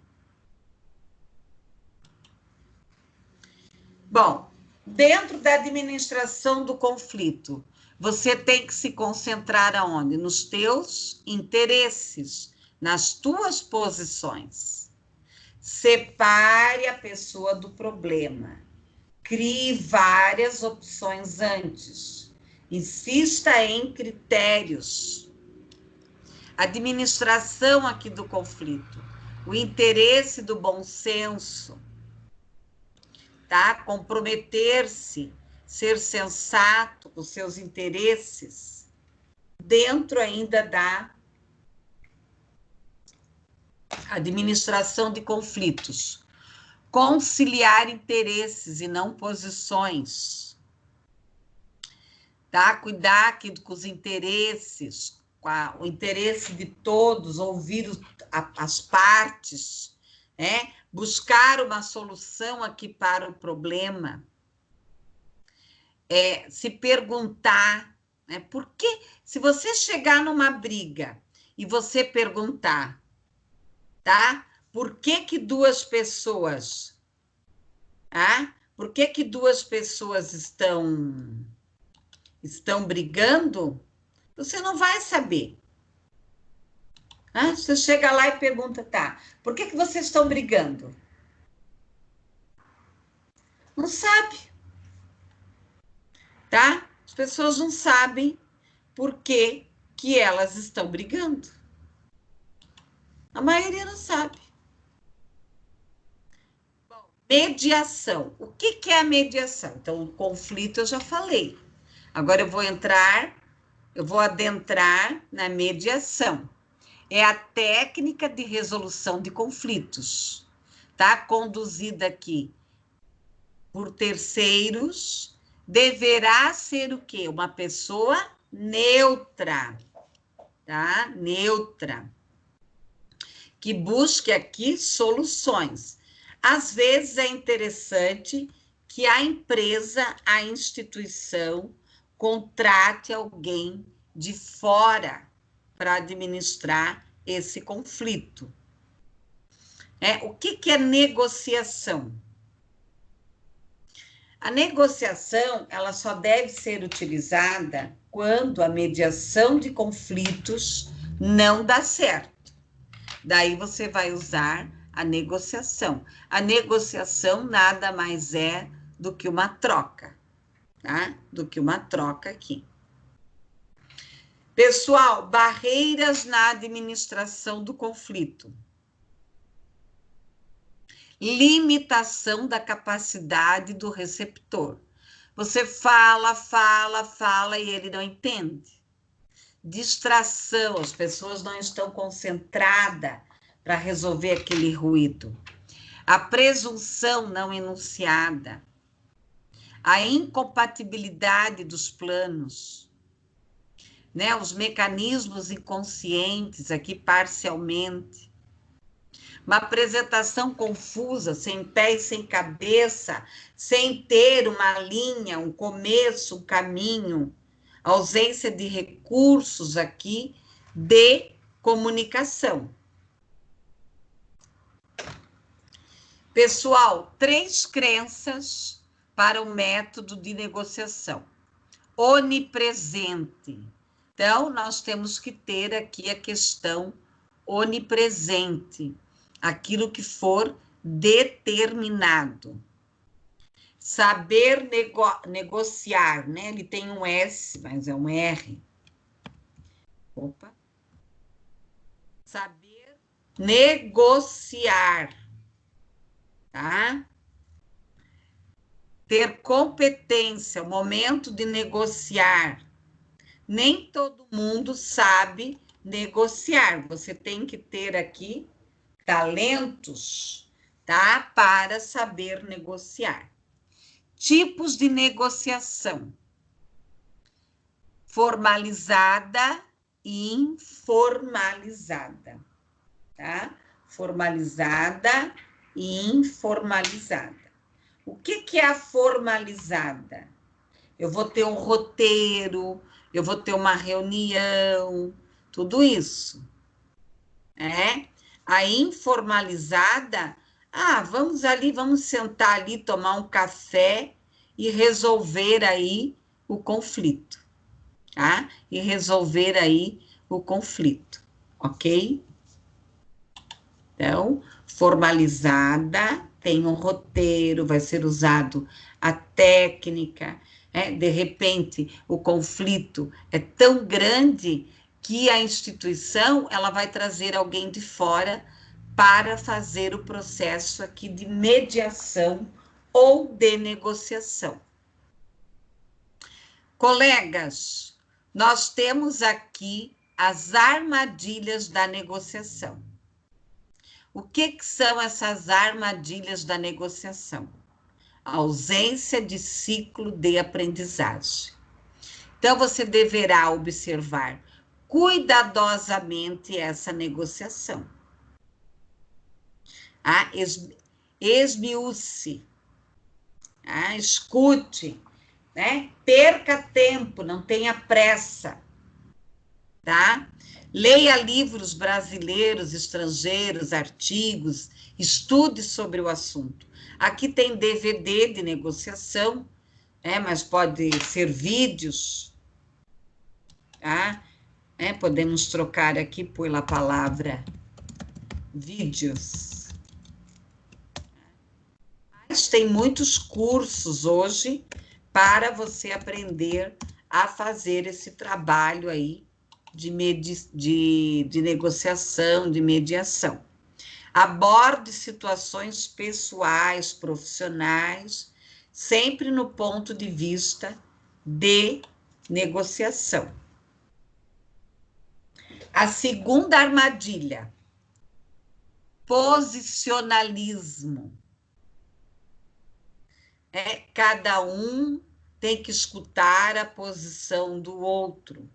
Bom, dentro da administração do conflito, você tem que se concentrar aonde? Nos teus interesses, nas tuas posições. Separe a pessoa do problema. Crie várias opções antes. Insista em critérios. Administração aqui do conflito. O interesse do bom senso, tá? Comprometer-se, ser sensato com seus interesses, dentro ainda da administração de conflitos. Conciliar interesses e não posições, tá? Cuidar aqui com os interesses, com o interesse de todos, ouvir as partes, né? Buscar uma solução aqui para o problema. Se perguntar, né? Por que, se você chegar numa briga e você perguntar, tá? Por que que duas pessoas, tá? Por que que duas pessoas estão brigando? Você não vai saber. Você chega lá e pergunta, tá? Por que que vocês estão brigando? Não sabe, tá? As pessoas não sabem por que que elas estão brigando. A maioria não sabe. Bom, mediação. O que que é a mediação? Então, o conflito eu já falei. Agora eu vou adentrar na mediação. É a técnica de resolução de conflitos, tá? Conduzida aqui por terceiros, deverá ser o quê? Uma pessoa neutra, tá? Neutra, que busque aqui soluções. Às vezes é interessante que a empresa, a instituição, contrate alguém de fora para administrar esse conflito. O que é negociação? A negociação, ela só deve ser utilizada quando a mediação de conflitos não dá certo. Daí você vai usar a negociação. A negociação nada mais é do que uma troca, tá? Do que uma troca aqui. Pessoal, barreiras na administração do conflito. Limitação da capacidade do receptor. Você fala e ele não entende. Distração, as pessoas não estão concentradas para resolver aquele ruído. A presunção não enunciada. A incompatibilidade dos planos. Né? Os mecanismos inconscientes aqui parcialmente. Uma apresentação confusa, sem pé e sem cabeça, sem ter uma linha, um começo, um caminho, ausência de recursos aqui de comunicação. Pessoal, 3 crenças para o método de negociação. Onipresente. Então, nós temos que ter aqui a questão onipresente. Aquilo que for determinado. Saber negociar, né? Ele tem um S, mas é um R. Opa. Saber negociar, tá? Ter competência, o momento de negociar. Nem todo mundo sabe negociar. Você tem que ter aqui talentos, tá? Para saber negociar. Tipos de negociação. Formalizada e informalizada, tá? Formalizada e informalizada. O que é a formalizada? Eu vou ter um roteiro, eu vou ter uma reunião, tudo isso, né? A informalizada, vamos ali, vamos sentar ali, tomar um café e resolver aí o conflito, tá? E resolver aí o conflito, ok? Então, formalizada, tem um roteiro, vai ser usado a técnica, de repente o conflito é tão grande que a instituição ela vai trazer alguém de fora para fazer o processo aqui de mediação ou de negociação. Colegas, nós temos aqui as armadilhas da negociação. O que são essas armadilhas da negociação? A ausência de ciclo de aprendizagem. Então, você deverá observar cuidadosamente essa negociação. Esmiúce, escute, né? Perca tempo, não tenha pressa, tá? Leia livros brasileiros, estrangeiros, artigos, estude sobre o assunto. Aqui tem DVD de negociação, mas pode ser vídeos, tá? Podemos trocar aqui pela palavra vídeos. Mas tem muitos cursos hoje para você aprender a fazer esse trabalho aí de negociação, de mediação. Aborde situações pessoais, profissionais, sempre no ponto de vista de negociação. A segunda armadilha, posicionalismo. Cada um tem que escutar a posição do outro.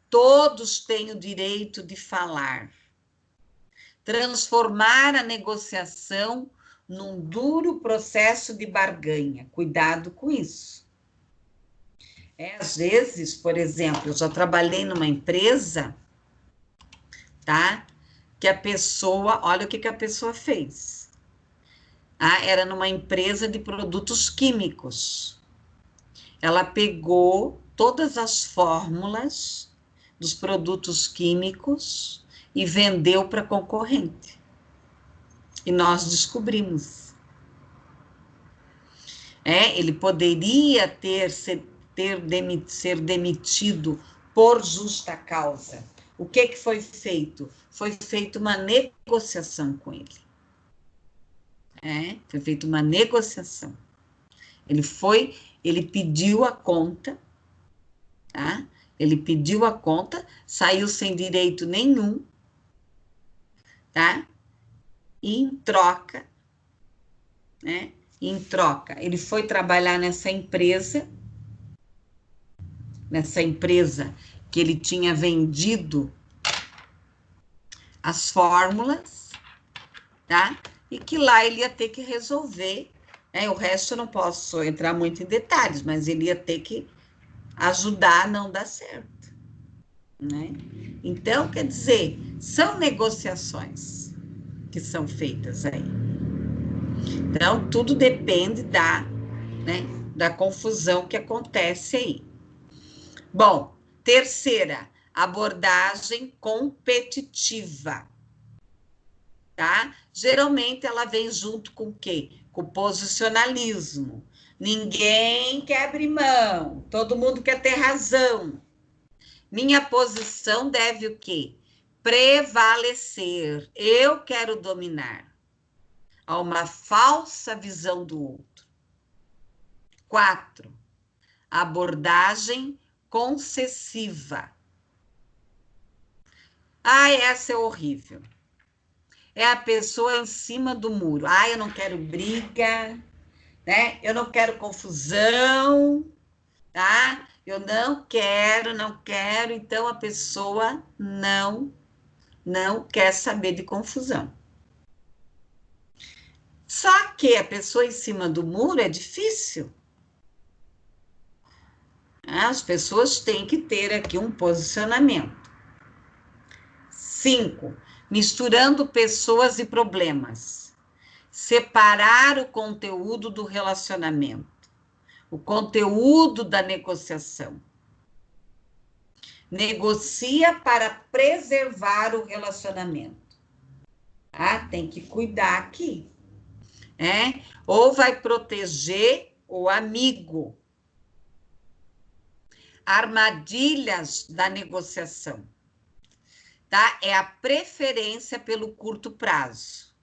Todos têm o direito de falar. Transformar a negociação num duro processo de barganha. Cuidado com isso. Às vezes, por exemplo, eu já trabalhei numa empresa, tá? Que a pessoa, olha o que a pessoa fez. Era numa empresa de produtos químicos. Ela pegou todas as fórmulas dos produtos químicos e vendeu para concorrente. E nós descobrimos. Ele poderia ser demitido por justa causa. O que foi feito? Foi feita uma negociação com ele. Foi feita uma negociação. Ele pediu a conta, tá? Ele pediu a conta, saiu sem direito nenhum, tá? E em troca, né? Em troca, ele foi trabalhar nessa empresa que ele tinha vendido as fórmulas, tá? E que lá ele ia ter que resolver, o resto eu não posso entrar muito em detalhes, mas ele ia ter que ajudar a não dar certo, né? Então, quer dizer, são negociações que são feitas aí. Então, tudo depende da confusão que acontece aí. Bom, terceira, abordagem competitiva, tá? Geralmente ela vem junto com o quê? Com o posicionalismo. Ninguém quer abrir mão, todo mundo quer ter razão. Minha posição deve o quê? Prevalecer. Eu quero dominar. Há uma falsa visão do outro. 4, abordagem concessiva. Essa é horrível. É a pessoa em cima do muro. Eu não quero briga, né? Eu não quero confusão, tá? Eu não quero. Então, a pessoa não quer saber de confusão. Só que a pessoa em cima do muro é difícil. As pessoas têm que ter aqui um posicionamento. 5, misturando pessoas e problemas. Separar o conteúdo do relacionamento, o conteúdo da negociação. Negocia para preservar o relacionamento. Tem que cuidar aqui. Ou vai proteger o amigo. Armadilhas da negociação. Tá? É a preferência pelo curto prazo.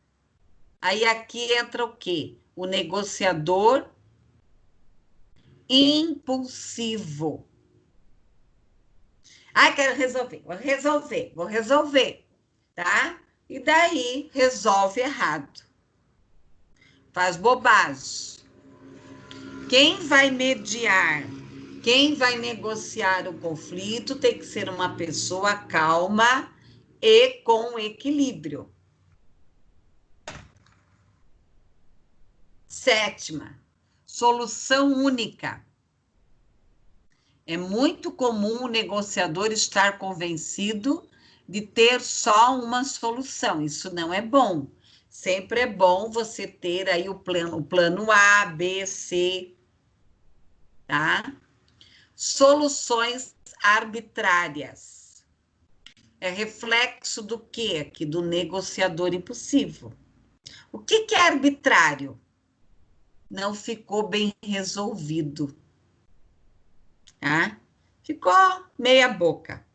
Aí aqui entra o quê? O negociador impulsivo. Quero resolver, vou resolver, tá? E daí resolve errado. Faz bobagem. Quem vai mediar, quem vai negociar o conflito tem que ser uma pessoa calma e com equilíbrio. 7, solução única. É muito comum o negociador estar convencido de ter só uma solução. Isso não é bom. Sempre é bom você ter aí o plano A, B, C, tá? Soluções arbitrárias. É reflexo do quê? Aqui do negociador impulsivo. O que é arbitrário? Não ficou bem resolvido. Tá? Ficou meia boca.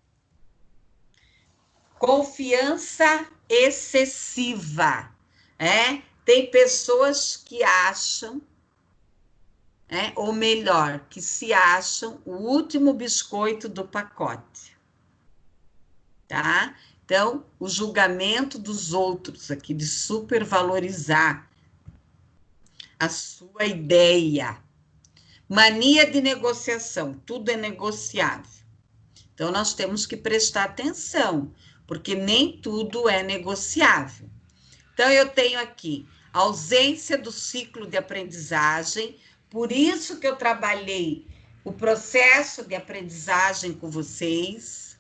Confiança excessiva. Tem pessoas que acham, ou melhor, que se acham o último biscoito do pacote. Tá? Então, o julgamento dos outros aqui, de supervalorizar a sua ideia. Mania de negociação, tudo é negociável. Então, nós temos que prestar atenção, porque nem tudo é negociável. Então, eu tenho aqui ausência do ciclo de aprendizagem, por isso que eu trabalhei o processo de aprendizagem com vocês.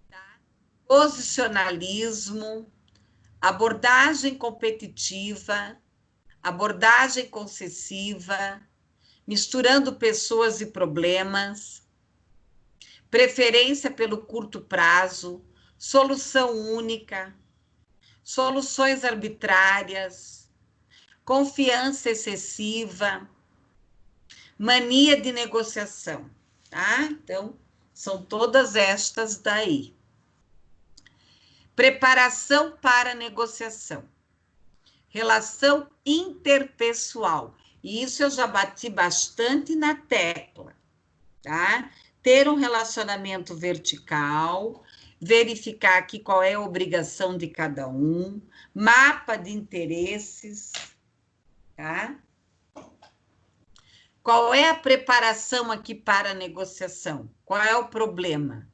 Tá? Posicionalismo, abordagem competitiva, abordagem concessiva, misturando pessoas e problemas, preferência pelo curto prazo, solução única, soluções arbitrárias, confiança excessiva, mania de negociação, tá? Então, são todas estas daí. Preparação para negociação. Relação interpessoal. E isso eu já bati bastante na tecla, tá? Ter um relacionamento vertical, verificar aqui qual é a obrigação de cada um, mapa de interesses, tá? Qual é a preparação aqui para a negociação? Qual é o problema?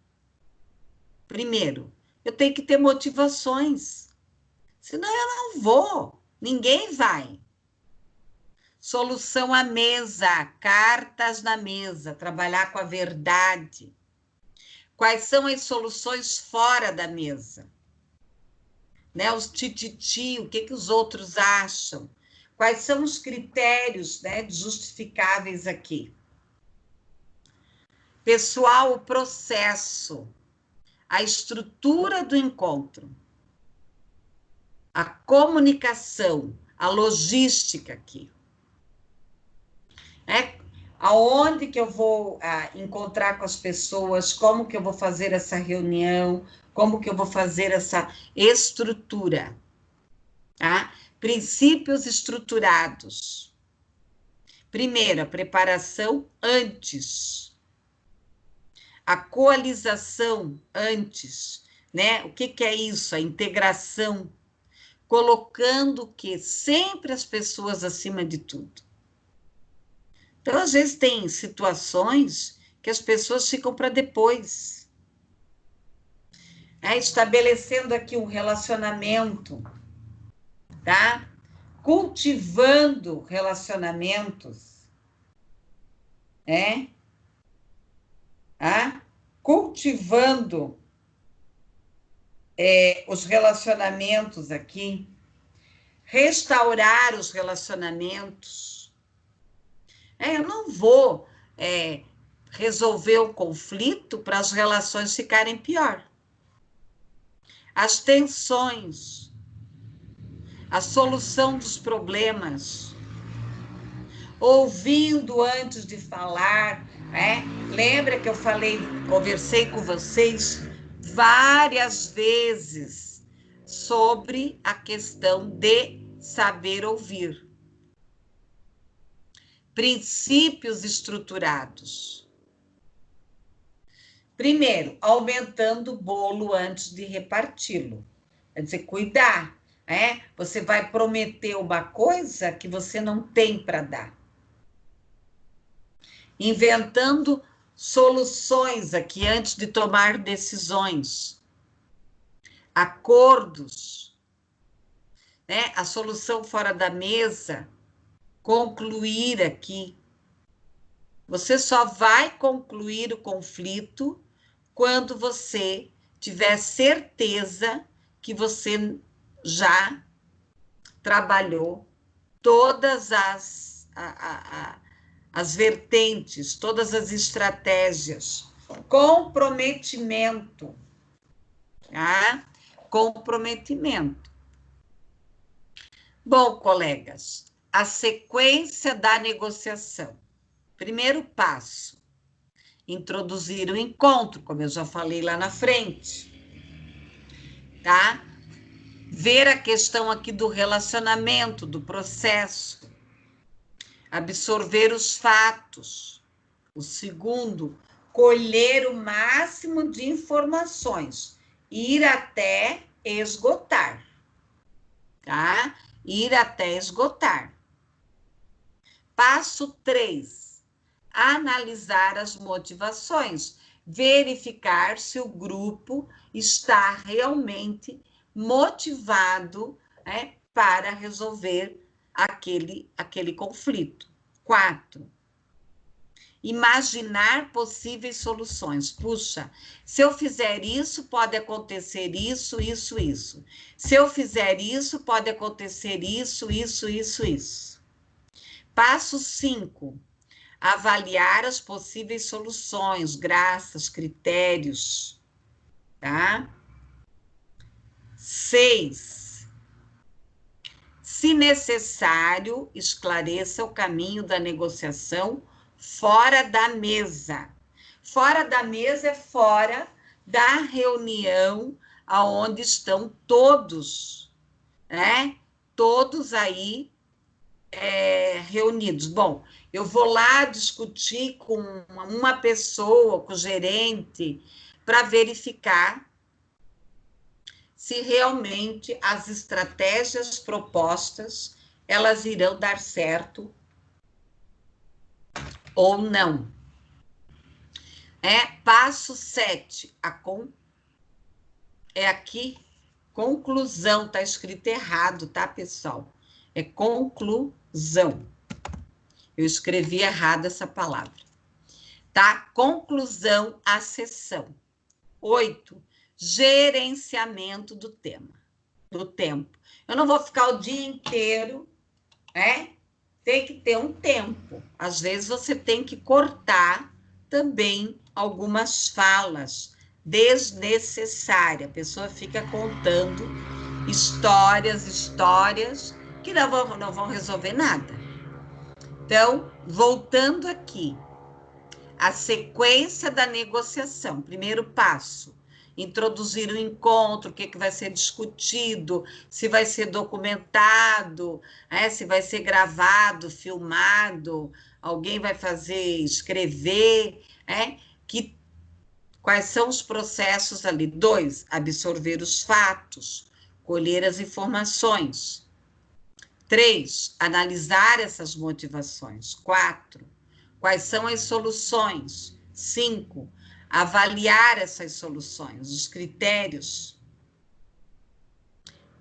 Primeiro, eu tenho que ter motivações, senão eu não vou, ninguém vai. Solução à mesa, cartas na mesa, trabalhar com a verdade. Quais são as soluções fora da mesa? Né? Os tititi, o que os outros acham? Quais são os critérios, né, justificáveis aqui? Pessoal, o processo, a estrutura do encontro, a comunicação, a logística aqui. Aonde que eu vou encontrar com as pessoas, como que eu vou fazer essa reunião, como que eu vou fazer essa estrutura, tá? Princípios estruturados. Primeiro, a preparação antes. A coalização antes, né? O que é isso? A integração, colocando o quê? Sempre as pessoas acima de tudo. Então, às vezes, tem situações que as pessoas ficam para depois. Estabelecendo aqui um relacionamento, tá? Cultivando relacionamentos, cultivando os relacionamentos aqui, restaurar os relacionamentos. Eu não vou resolver o conflito para as relações ficarem pior. As tensões, a solução dos problemas, ouvindo antes de falar, Lembra que eu conversei com vocês várias vezes sobre a questão de saber ouvir. Princípios estruturados. Primeiro, aumentando o bolo antes de reparti-lo. Quer dizer, cuidar, Você vai prometer uma coisa que você não tem para dar. Inventando soluções aqui antes de tomar decisões. Acordos, A solução fora da mesa. Concluir aqui. Você só vai concluir o conflito quando você tiver certeza que você já trabalhou todas as vertentes, todas as estratégias. Comprometimento. Tá? Comprometimento. Bom, colegas, a sequência da negociação. Primeiro passo, introduzir o encontro, como eu já falei lá na frente, tá? Ver a questão aqui do relacionamento, do processo, absorver os fatos. O segundo, colher o máximo de informações, ir até esgotar, tá? Ir até esgotar. Passo 3, analisar as motivações, verificar se o grupo está realmente motivado, né, para resolver aquele conflito. 4, imaginar possíveis soluções. Puxa, se eu fizer isso, pode acontecer isso, isso, isso. Se eu fizer isso, pode acontecer isso, isso, isso, isso. Passo 5, avaliar as possíveis soluções, graças, critérios, tá? 6, se necessário, esclareça o caminho da negociação fora da mesa. Fora da mesa é fora da reunião aonde estão todos, né? Todos aí reunidos. Bom, eu vou lá discutir com uma pessoa, com o gerente, para verificar se realmente as estratégias propostas, elas irão dar certo ou não. Passo 7, aqui, conclusão, tá escrito errado, tá, pessoal? É conclusão. Eu escrevi errado essa palavra. Tá? Conclusão à sessão. 8, gerenciamento do tempo. Eu não vou ficar o dia inteiro, né? Tem que ter um tempo. Às vezes você tem que cortar também algumas falas desnecessárias. A pessoa fica contando histórias que não vão resolver nada. Então, voltando aqui, a sequência da negociação. Primeiro passo, introduzir o encontro, o que vai ser discutido, se vai ser documentado, se vai ser gravado, filmado, alguém vai escrever, quais são os processos ali. 2, absorver os fatos, colher as informações. 3, analisar essas motivações. 4, quais são as soluções? 5, avaliar essas soluções, os critérios.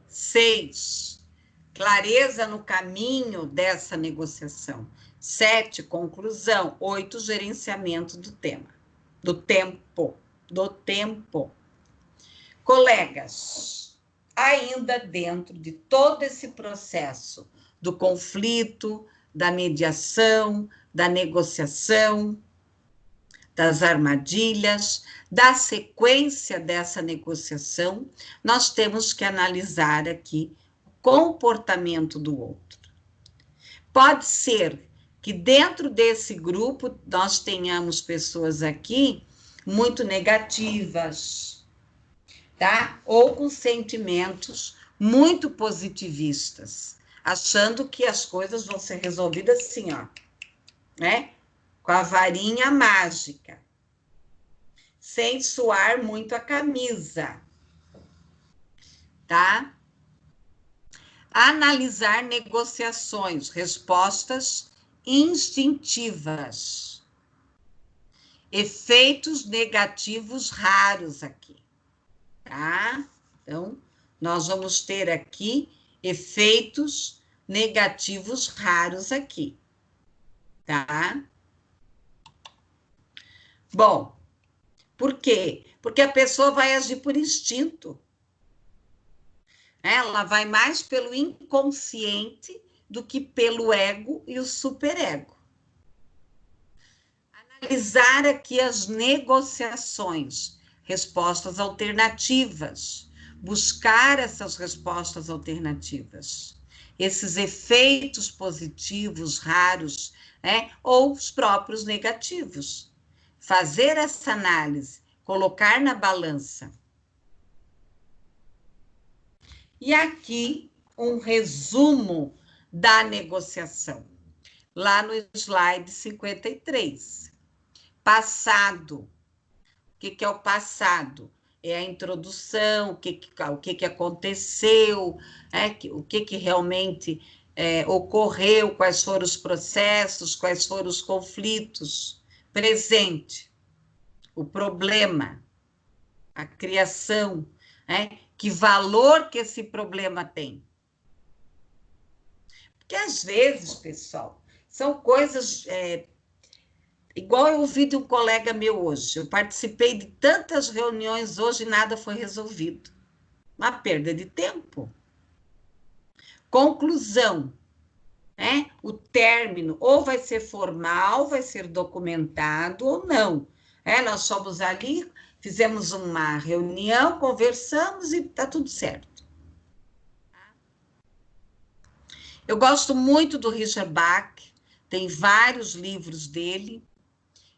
6, clareza no caminho dessa negociação. 7, conclusão. 8, gerenciamento do tempo. Colegas, ainda dentro de todo esse processo do conflito, da mediação, da negociação, das armadilhas, da sequência dessa negociação, nós temos que analisar aqui o comportamento do outro. Pode ser que dentro desse grupo nós tenhamos pessoas aqui muito negativas, tá? Ou com sentimentos muito positivistas, achando que as coisas vão ser resolvidas assim, ó, né? Com a varinha mágica, sem suar muito a camisa, tá? Analisar negociações, respostas instintivas, efeitos negativos raros aqui, tá? Então, nós vamos ter aqui efeitos negativos raros aqui, tá? Bom, por quê? Porque a pessoa vai agir por instinto. Ela vai mais pelo inconsciente do que pelo ego e o superego. Analisar aqui as negociações, respostas alternativas, buscar essas respostas alternativas, esses efeitos positivos raros, ou os próprios negativos. fazer essa análise, colocar na balança. E aqui um resumo da negociação, lá no slide 53. Passado. O que é o passado? É a introdução, o que aconteceu, o que realmente ocorreu, quais foram os processos, quais foram os conflitos. Presente, o problema, a criação, que valor que esse problema tem. Porque, às vezes, pessoal, são coisas... igual eu ouvi de um colega meu hoje. Eu participei de tantas reuniões hoje e nada foi resolvido. Uma perda de tempo. Conclusão. O término ou vai ser formal, vai ser documentado ou não. Nós fomos ali, fizemos uma reunião, conversamos e está tudo certo. Eu gosto muito do Richard Bach, tem vários livros dele,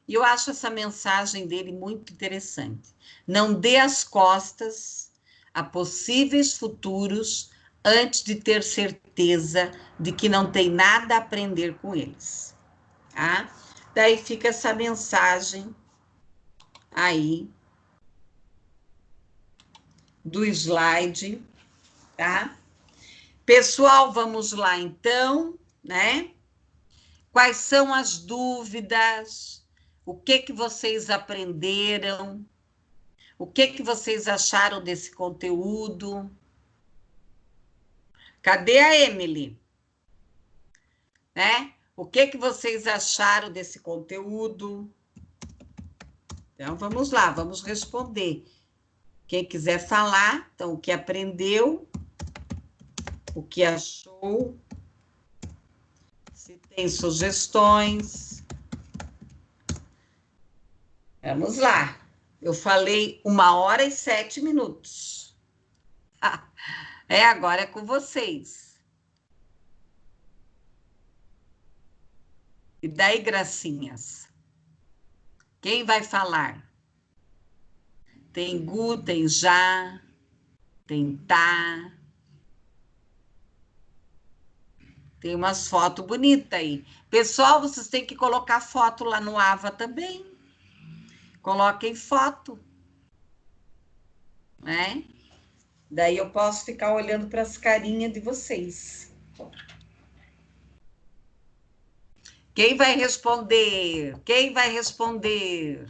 e eu acho essa mensagem dele muito interessante. Não dê as costas a possíveis futuros antes de ter certeza de que não tem nada a aprender com eles. Tá? Daí fica essa mensagem aí do slide, tá? Pessoal, vamos lá então, né? Quais são as dúvidas? O que vocês aprenderam? O que vocês acharam desse conteúdo? Cadê a Emily? O que vocês acharam desse conteúdo? Então, vamos lá, vamos responder. Quem quiser falar, então, o que aprendeu, o que achou, se tem sugestões. Vamos lá. Eu falei 1h07. Agora é com vocês. E daí, gracinhas? Quem vai falar? Tem Gu, tem Já, tem Tá. Tem umas fotos bonitas aí. Pessoal, vocês têm que colocar foto lá no Ava também. Coloquem foto. Daí eu posso ficar olhando para as carinhas de vocês. Quem vai responder? Quem vai responder?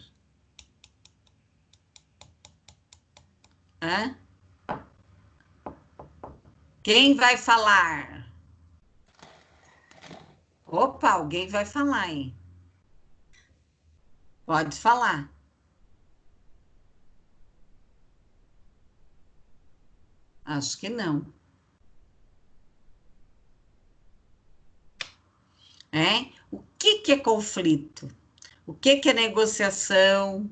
Quem vai falar? Opa, alguém vai falar, hein? Pode falar. Acho que não. O que é conflito? O que é negociação?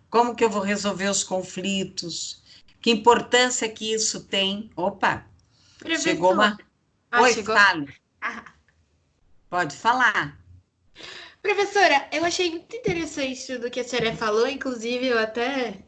Como que eu vou resolver os conflitos? Que importância que isso tem? Opa, Professor. Chegou uma... Oi, chegou. fale. Pode falar. Professora, eu achei muito interessante tudo que a senhora falou, inclusive eu até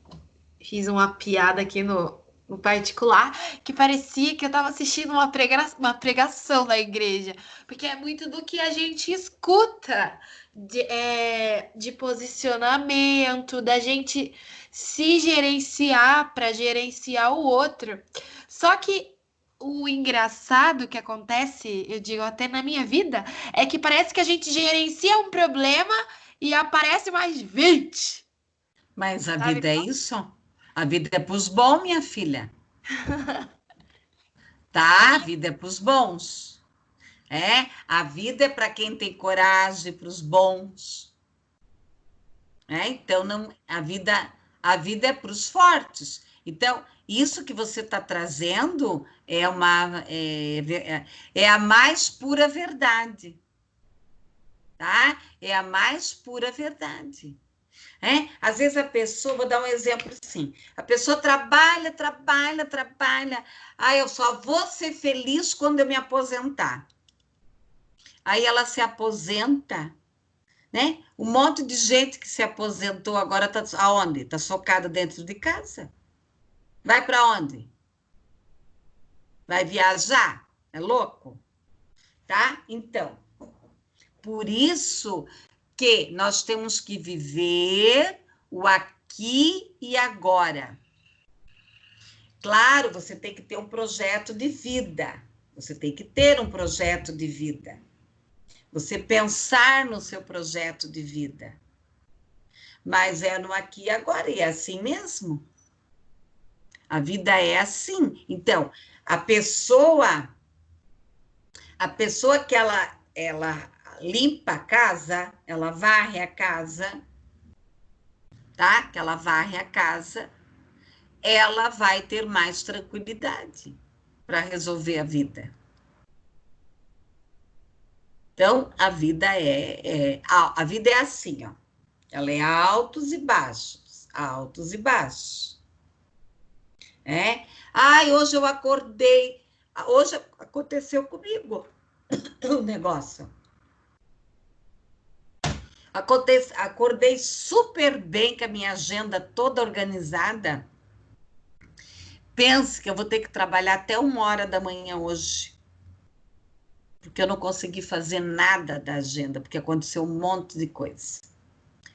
fiz uma piada aqui no particular, que parecia que eu estava assistindo uma pregação na igreja, porque é muito do que a gente escuta de posicionamento, da gente se gerenciar para gerenciar o outro. Só que o engraçado que acontece, eu digo até na minha vida, é que parece que a gente gerencia um problema e aparece mais 20. Mas a vida é isso? A vida é para os bons, minha filha. Tá? A vida é para os bons. A vida é para quem tem coragem, para os bons. Então, não, a vida é para os fortes. Então, isso que você está trazendo é a mais pura verdade. Tá? É a mais pura verdade. Às vezes a pessoa, vou dar um exemplo assim, a pessoa trabalha, eu só vou ser feliz quando eu me aposentar. Aí ela se aposenta, né? Um monte de gente que se aposentou agora está aonde? Está socada dentro de casa. Vai para onde? Vai viajar? É louco? Tá? Então, por isso que nós temos que viver o aqui e agora. Claro, você tem que ter um projeto de vida. Você tem que ter um projeto de vida. Você pensar no seu projeto de vida. Mas é no aqui e agora, e é assim mesmo. A vida é assim. Então, a pessoa que ela limpa a casa, ela varre a casa, tá? Que ela varre a casa, ela vai ter mais tranquilidade para resolver a vida. Então, a vida a vida é assim, ó. Ela é altos e baixos, altos e baixos. É? Ai, hoje eu acordei, hoje aconteceu comigo um negócio. Acordei super bem, com a minha agenda toda organizada. Pense que eu vou ter que trabalhar até 1h da manhã hoje. Porque eu não consegui fazer nada da agenda, porque aconteceu um monte de coisa.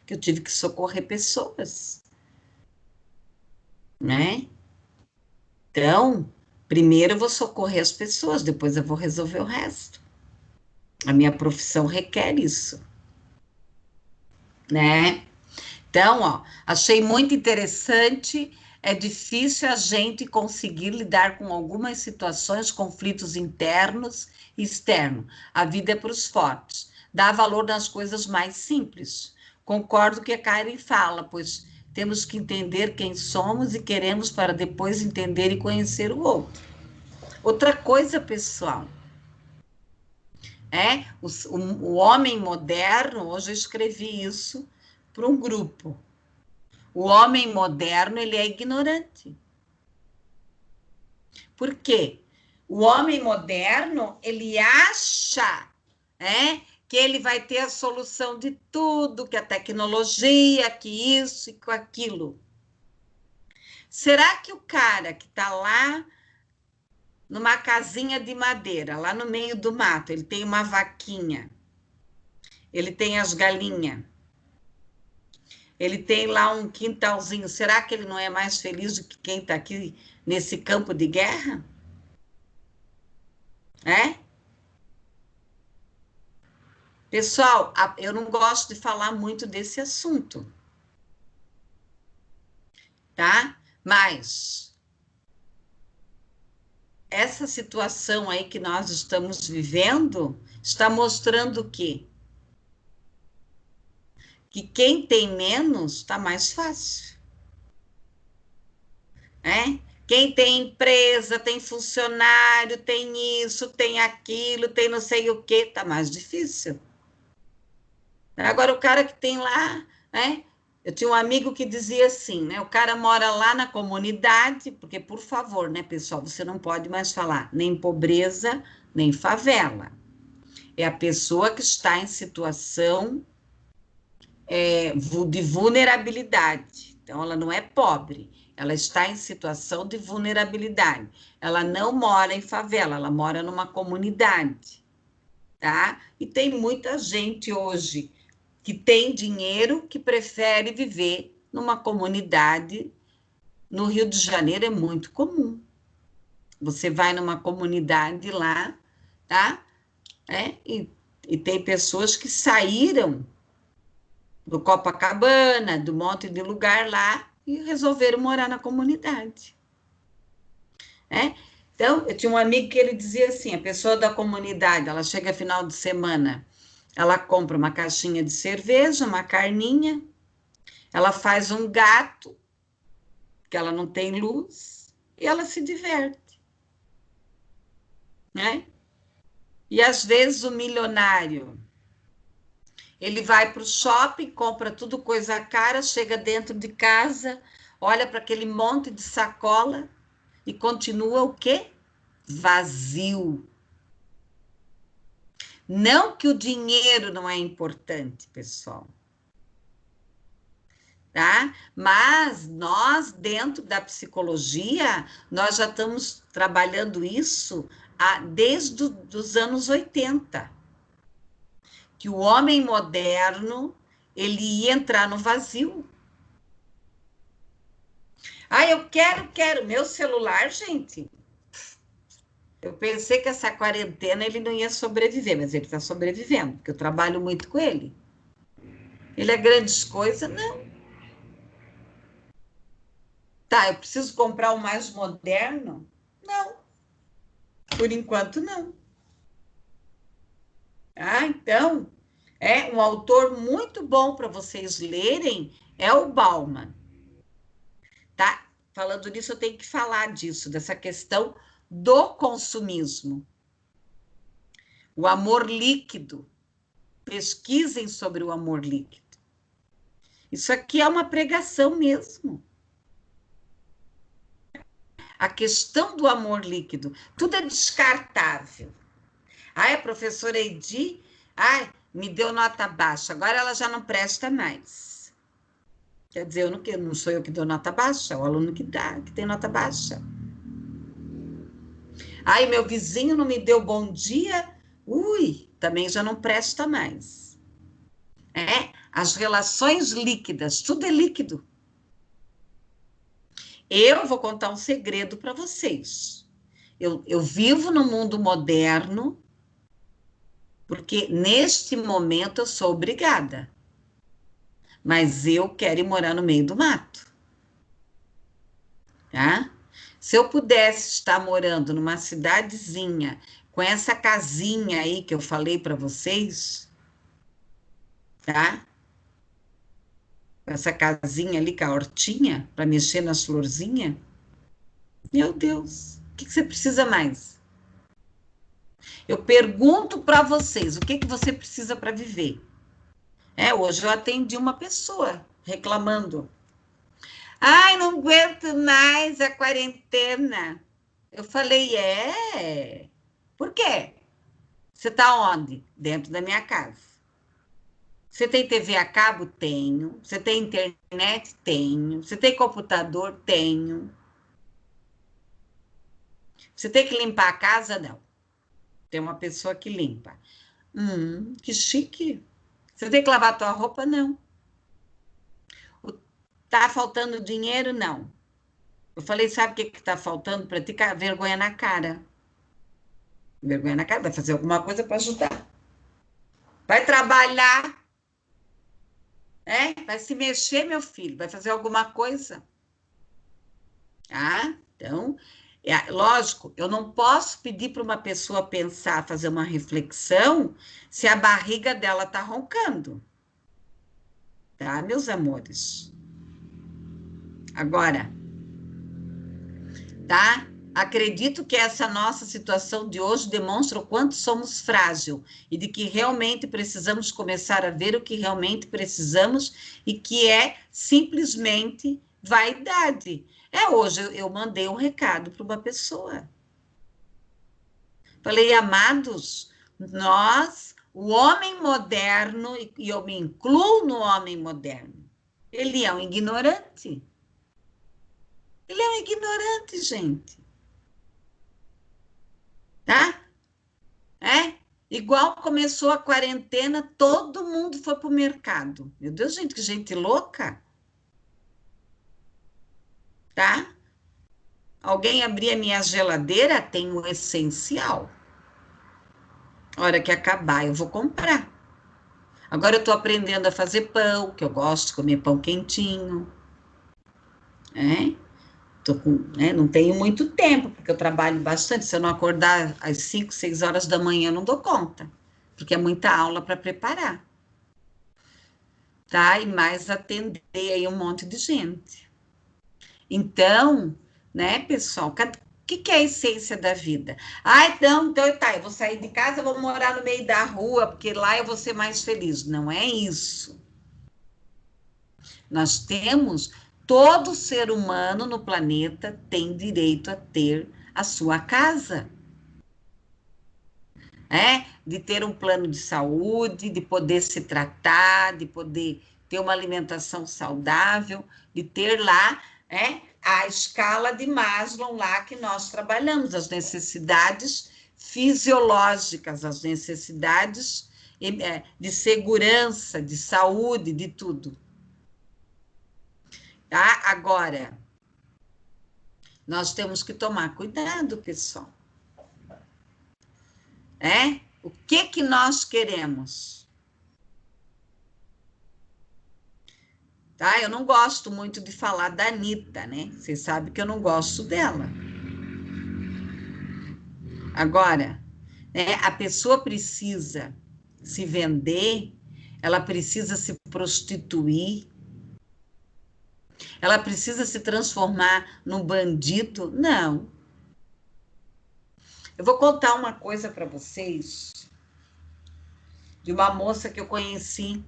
Que eu tive que socorrer pessoas. Né? Então, primeiro eu vou socorrer as pessoas, depois eu vou resolver o resto. A minha profissão requer isso. Né? Então, ó, achei muito interessante. É difícil a gente conseguir lidar com algumas situações, conflitos internos e externos. A vida é para os fortes. Dá valor nas coisas mais simples. Concordo com o que a Karen fala, pois temos que entender quem somos e queremos para depois entender e conhecer o outro. Outra coisa, pessoal, o homem moderno, hoje eu escrevi isso para um grupo. O homem moderno, ele é ignorante. Por quê? O homem moderno, ele acha, que ele vai ter a solução de tudo, que a tecnologia, que isso e que aquilo. Será que o cara que está lá numa casinha de madeira, lá no meio do mato, ele tem uma vaquinha, ele tem as galinhas, ele tem lá um quintalzinho, será que ele não é mais feliz do que quem está aqui nesse campo de guerra? Pessoal, eu não gosto de falar muito desse assunto, tá? Mas essa situação aí que nós estamos vivendo está mostrando o quê? Que quem tem menos está mais fácil. Quem tem empresa, tem funcionário, tem isso, tem aquilo, tem não sei o quê, está mais difícil. Agora, o cara que tem lá, eu tinha um amigo que dizia assim, o cara mora lá na comunidade, porque, por favor, pessoal, você não pode mais falar nem pobreza, nem favela. É a pessoa que está em situação de vulnerabilidade. Então, ela não é pobre, ela está em situação de vulnerabilidade. Ela não mora em favela, ela mora numa comunidade, tá? E tem muita gente hoje que tem dinheiro que prefere viver numa comunidade. No Rio de Janeiro é muito comum. Você vai numa comunidade lá, tá? E tem pessoas que saíram do Copacabana, do monte de lugar lá, e resolveram morar na comunidade. Então, eu tinha um amigo que ele dizia assim, a pessoa da comunidade, ela chega final de semana, ela compra uma caixinha de cerveja, uma carninha, ela faz um gato, que ela não tem luz, e ela se diverte. E às vezes o milionário, ele vai para o shopping, compra tudo coisa cara, chega dentro de casa, olha para aquele monte de sacola e continua o quê? Vazio. Não que o dinheiro não é importante, pessoal. Tá? Mas nós, dentro da psicologia, nós já estamos trabalhando isso desde os anos 80. Que o homem moderno, ele ia entrar no vazio. Eu quero. Meu celular, gente. Eu pensei que essa quarentena ele não ia sobreviver, mas ele está sobrevivendo, porque eu trabalho muito com ele. Ele é grandes coisas? Não. Tá, eu preciso comprar o mais moderno? Não. Por enquanto, não. Então, um autor muito bom para vocês lerem é o Bauman. Tá? Falando nisso, eu tenho que falar disso, dessa questão do consumismo. O amor líquido. Pesquisem sobre o amor líquido. Isso aqui é uma pregação mesmo. A questão do amor líquido. Tudo é descartável. A professora Edi, me deu nota baixa, agora ela já não presta mais. Quer dizer, não sou eu que dou nota baixa, é o aluno que tem nota baixa. Meu vizinho não me deu bom dia, também já não presta mais. As relações líquidas, tudo é líquido. Eu vou contar um segredo para vocês. Eu vivo no mundo moderno, porque neste momento eu sou obrigada. Mas eu quero ir morar no meio do mato. Tá? Se eu pudesse estar morando numa cidadezinha, com essa casinha aí que eu falei para vocês, tá? Essa casinha ali com a hortinha, para mexer nas florzinhas, meu Deus, o que você precisa mais? Eu pergunto para vocês, o que você precisa para viver? Hoje eu atendi uma pessoa reclamando. Não aguento mais a quarentena. Eu falei, por quê? Você está onde? Dentro da minha casa. Você tem TV a cabo? Tenho. Você tem internet? Tenho. Você tem computador? Tenho. Você tem que limpar a casa? Não. Tem uma pessoa que limpa. Que chique. Você tem que lavar a tua roupa? Não. Tá faltando dinheiro? Não. Eu falei, sabe o que está faltando para ti? Vergonha na cara. Vergonha na cara, vai fazer alguma coisa para ajudar. Vai trabalhar. Vai se mexer, meu filho, vai fazer alguma coisa. Então, lógico, eu não posso pedir para uma pessoa pensar, fazer uma reflexão, se a barriga dela está roncando. Tá, meus amores? Agora, tá? Acredito que essa nossa situação de hoje demonstra o quanto somos frágeis e de que realmente precisamos começar a ver o que realmente precisamos e que é simplesmente vaidade. Hoje eu mandei um recado para uma pessoa. Falei, amados, nós, o homem moderno, e eu me incluo no homem moderno, ele é um ignorante. Ele é um ignorante, gente. Tá? Igual começou a quarentena, todo mundo foi para o mercado. Meu Deus, gente, que gente louca. Tá? Alguém abrir a minha geladeira, tem o essencial. Hora que acabar, eu vou comprar. Agora eu estou aprendendo a fazer pão, que eu gosto de comer pão quentinho. Não tenho muito tempo, porque eu trabalho bastante. Se eu não acordar às 5, 6 horas da manhã, eu não dou conta, porque é muita aula para preparar. Tá? E mais atender aí um monte de gente. Então, pessoal, o que é a essência da vida? Então tá, eu vou sair de casa, eu vou morar no meio da rua, porque lá eu vou ser mais feliz. Não é isso. Nós temos... Todo ser humano no planeta tem direito a ter a sua casa. de ter um plano de saúde, de poder se tratar, de poder ter uma alimentação saudável, de ter lá a escala de Maslow lá que nós trabalhamos, as necessidades fisiológicas, as necessidades de segurança, de saúde, de tudo. Tá? Agora, nós temos que tomar cuidado, pessoal. O que nós queremos? Tá? Eu não gosto muito de falar da Anitta, né? Vocês sabem que eu não gosto dela. Agora, a pessoa precisa se vender, ela precisa se prostituir, ela precisa se transformar num bandido? Não. Eu vou contar uma coisa para vocês de uma moça que eu conheci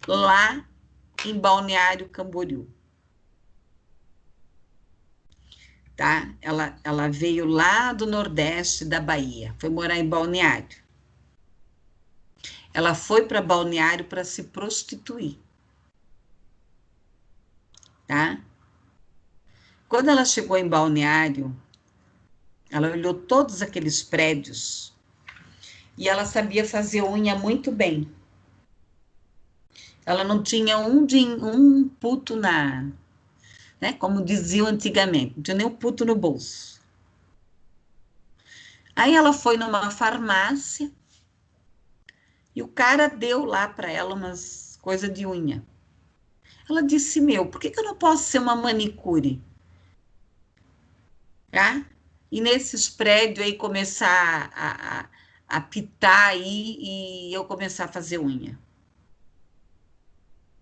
lá em Balneário Camboriú. Tá? Ela veio lá do Nordeste da Bahia, foi morar em Balneário. Ela foi para Balneário para se prostituir. Tá? Quando ela chegou em Balneário, ela olhou todos aqueles prédios e ela sabia fazer unha muito bem. Ela não tinha um puto como diziam antigamente, não tinha nem um puto no bolso. Aí ela foi numa farmácia e o cara deu lá para ela umas coisas de unha. Ela disse, por que eu não posso ser uma manicure? Tá? E nesses prédios aí começar a pitar aí e eu começar a fazer unha.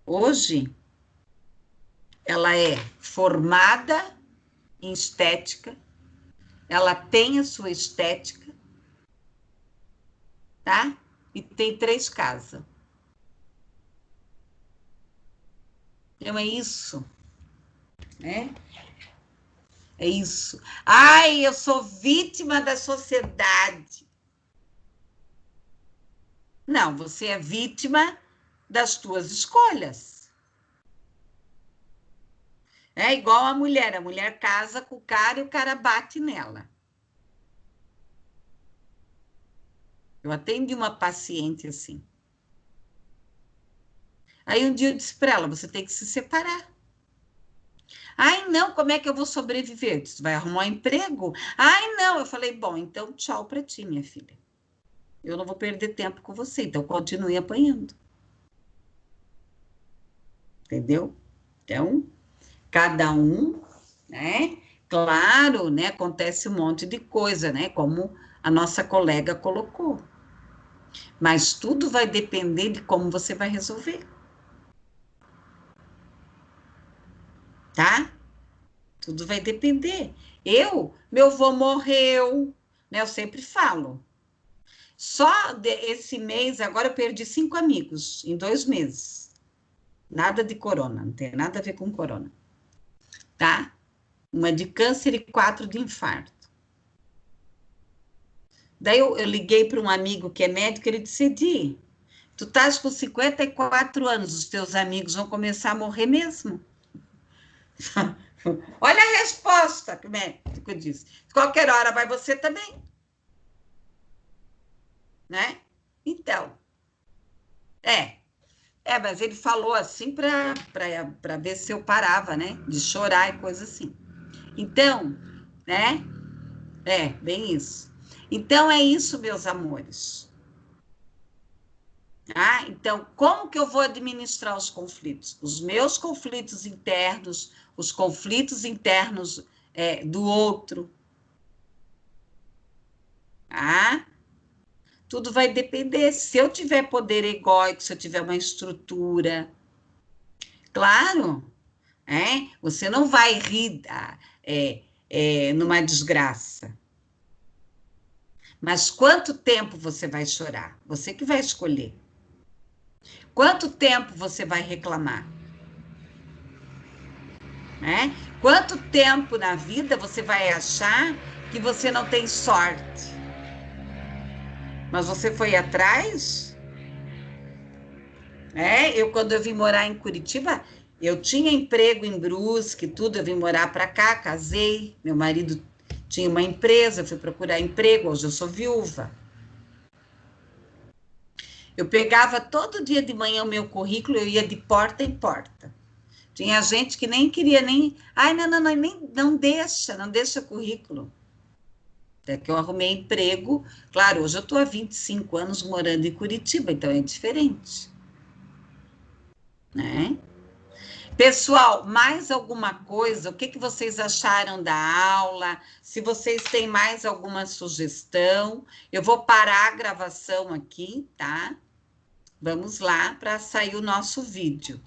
Hoje, ela é formada em estética, ela tem a sua estética, tá? E tem 3 casas. Então, é isso, né? É isso. Ai, eu sou vítima da sociedade. Não, você é vítima das tuas escolhas. É igual a mulher casa com o cara e o cara bate nela. Eu atendi uma paciente assim. Aí um dia eu disse para ela, você tem que se separar. Ai, não, como é que eu vou sobreviver? Eu disse, vai arrumar um emprego? Ai, não. Eu falei, bom, então tchau para ti, minha filha. Eu não vou perder tempo com você, então continue apanhando. Entendeu? Então, cada um, né? Claro, né? Acontece um monte de coisa, né? Como a nossa colega colocou. Mas tudo vai depender de como você vai resolver. Tá? Tudo vai depender. Meu avô morreu, né? Eu sempre falo. Só esse mês, agora eu perdi 5 amigos em 2 meses. Nada de corona, não tem nada a ver com corona. Tá? Uma de câncer e 4 de infarto. Daí eu liguei para um amigo que é médico, ele disse, Edi, tu estás com 54 anos, os teus amigos vão começar a morrer mesmo. Olha a resposta que o médico disse. De qualquer hora vai você também. Né? Então, mas ele falou assim para ver se eu parava, né? De chorar e coisa assim. Então, né? Bem isso. Então, é isso, meus amores. Ah, então, como que eu vou administrar os conflitos? Os meus conflitos internos, os conflitos internos do outro. Ah, tudo vai depender. Se eu tiver poder egóico, se eu tiver uma estrutura, claro, você não vai rir numa desgraça. Mas quanto tempo você vai chorar? Você que vai escolher. Quanto tempo você vai reclamar? Quanto tempo na vida você vai achar que você não tem sorte? Mas você foi atrás? Quando eu vim morar em Curitiba, eu tinha emprego em Brusque, tudo, eu vim morar para cá, casei, meu marido tinha uma empresa, eu fui procurar emprego, hoje eu sou viúva. Eu pegava todo dia de manhã o meu currículo, eu ia de porta em porta. Tinha gente que nem queria nem... Ai, não deixa currículo. Até que eu arrumei emprego. Claro, hoje eu estou há 25 anos morando em Curitiba, então é diferente. Né? Pessoal, mais alguma coisa? O que vocês acharam da aula? Se vocês têm mais alguma sugestão, eu vou parar a gravação aqui, tá? Vamos lá para sair o nosso vídeo.